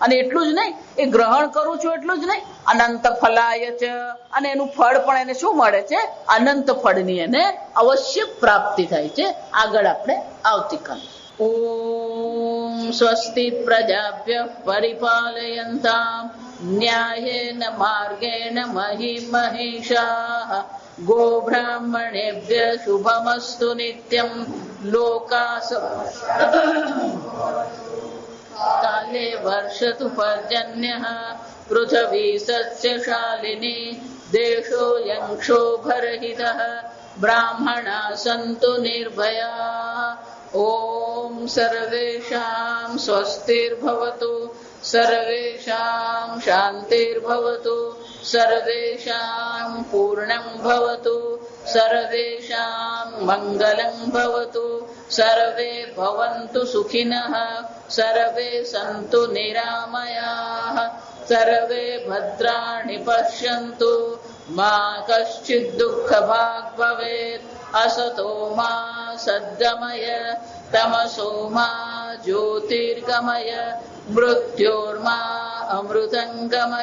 Speaker 1: અને એટલું જ નહીં, એ ગ્રહણ કરું છું એટલું જ નહીં, અનંત ફલાય છે. અને એનું ફળ પણ એને શું મળે છે? અનંત ફળની એને અવશ્ય પ્રાપ્તિ થાય છે. આગળ આપણે આવતીકાલે. ઓમ સ્વસ્તિ પ્રજાભ્ય પરિપાલયન્તામ ન્યાયેન માર્ગેણ મહિં મહિષાઃ ગો બ્રાહ્મણેભ્ય શુભમસ્તુ નિત્યં લોકા કાલે વર્ષતુ પર્જન્યઃ પૃથ્વી સસ્યશાલિની દેશોऽયં ક્ષોભરહિતઃ બ્રાહ્મણા સन्तુ નિર્ભયાઃ. ઓમ સર્વેષાં સ્વસ્તિર્ભવતુ, સર્વેષાં શાંતિર્ભવતુ, સર્વેષાં પૂર્ણં ભવતુ, સર્વેષાં મંગલં ભવતુ, સર્વે ભવन्तુ સુખિનઃ, સર્વે સन्तુ નિરામયાઃ, સર્વે ભદ્રાણિ પશ્યन्तુ, મા કશ્ચિદ દુઃખભાગ ભવેत्. असतो मा सद्गमय, तमसो मा ज्योतिर्गमय, मृत्योर्मा अमृतङ्गमय.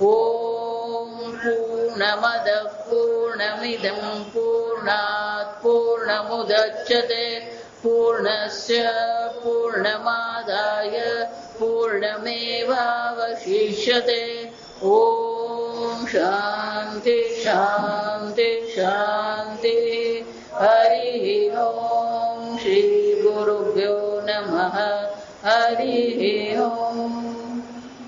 Speaker 1: ओम पूर्णमद पूर्णमिदं पूर्णात् पूर्णमुदच्यते पूर्णस्य पूर्णमादाय पूर्णमेवावशिष्यते. ओम शांति शांति शांति. हरि ओम. श्री गुरुभ्यो नमः. हरि ओम.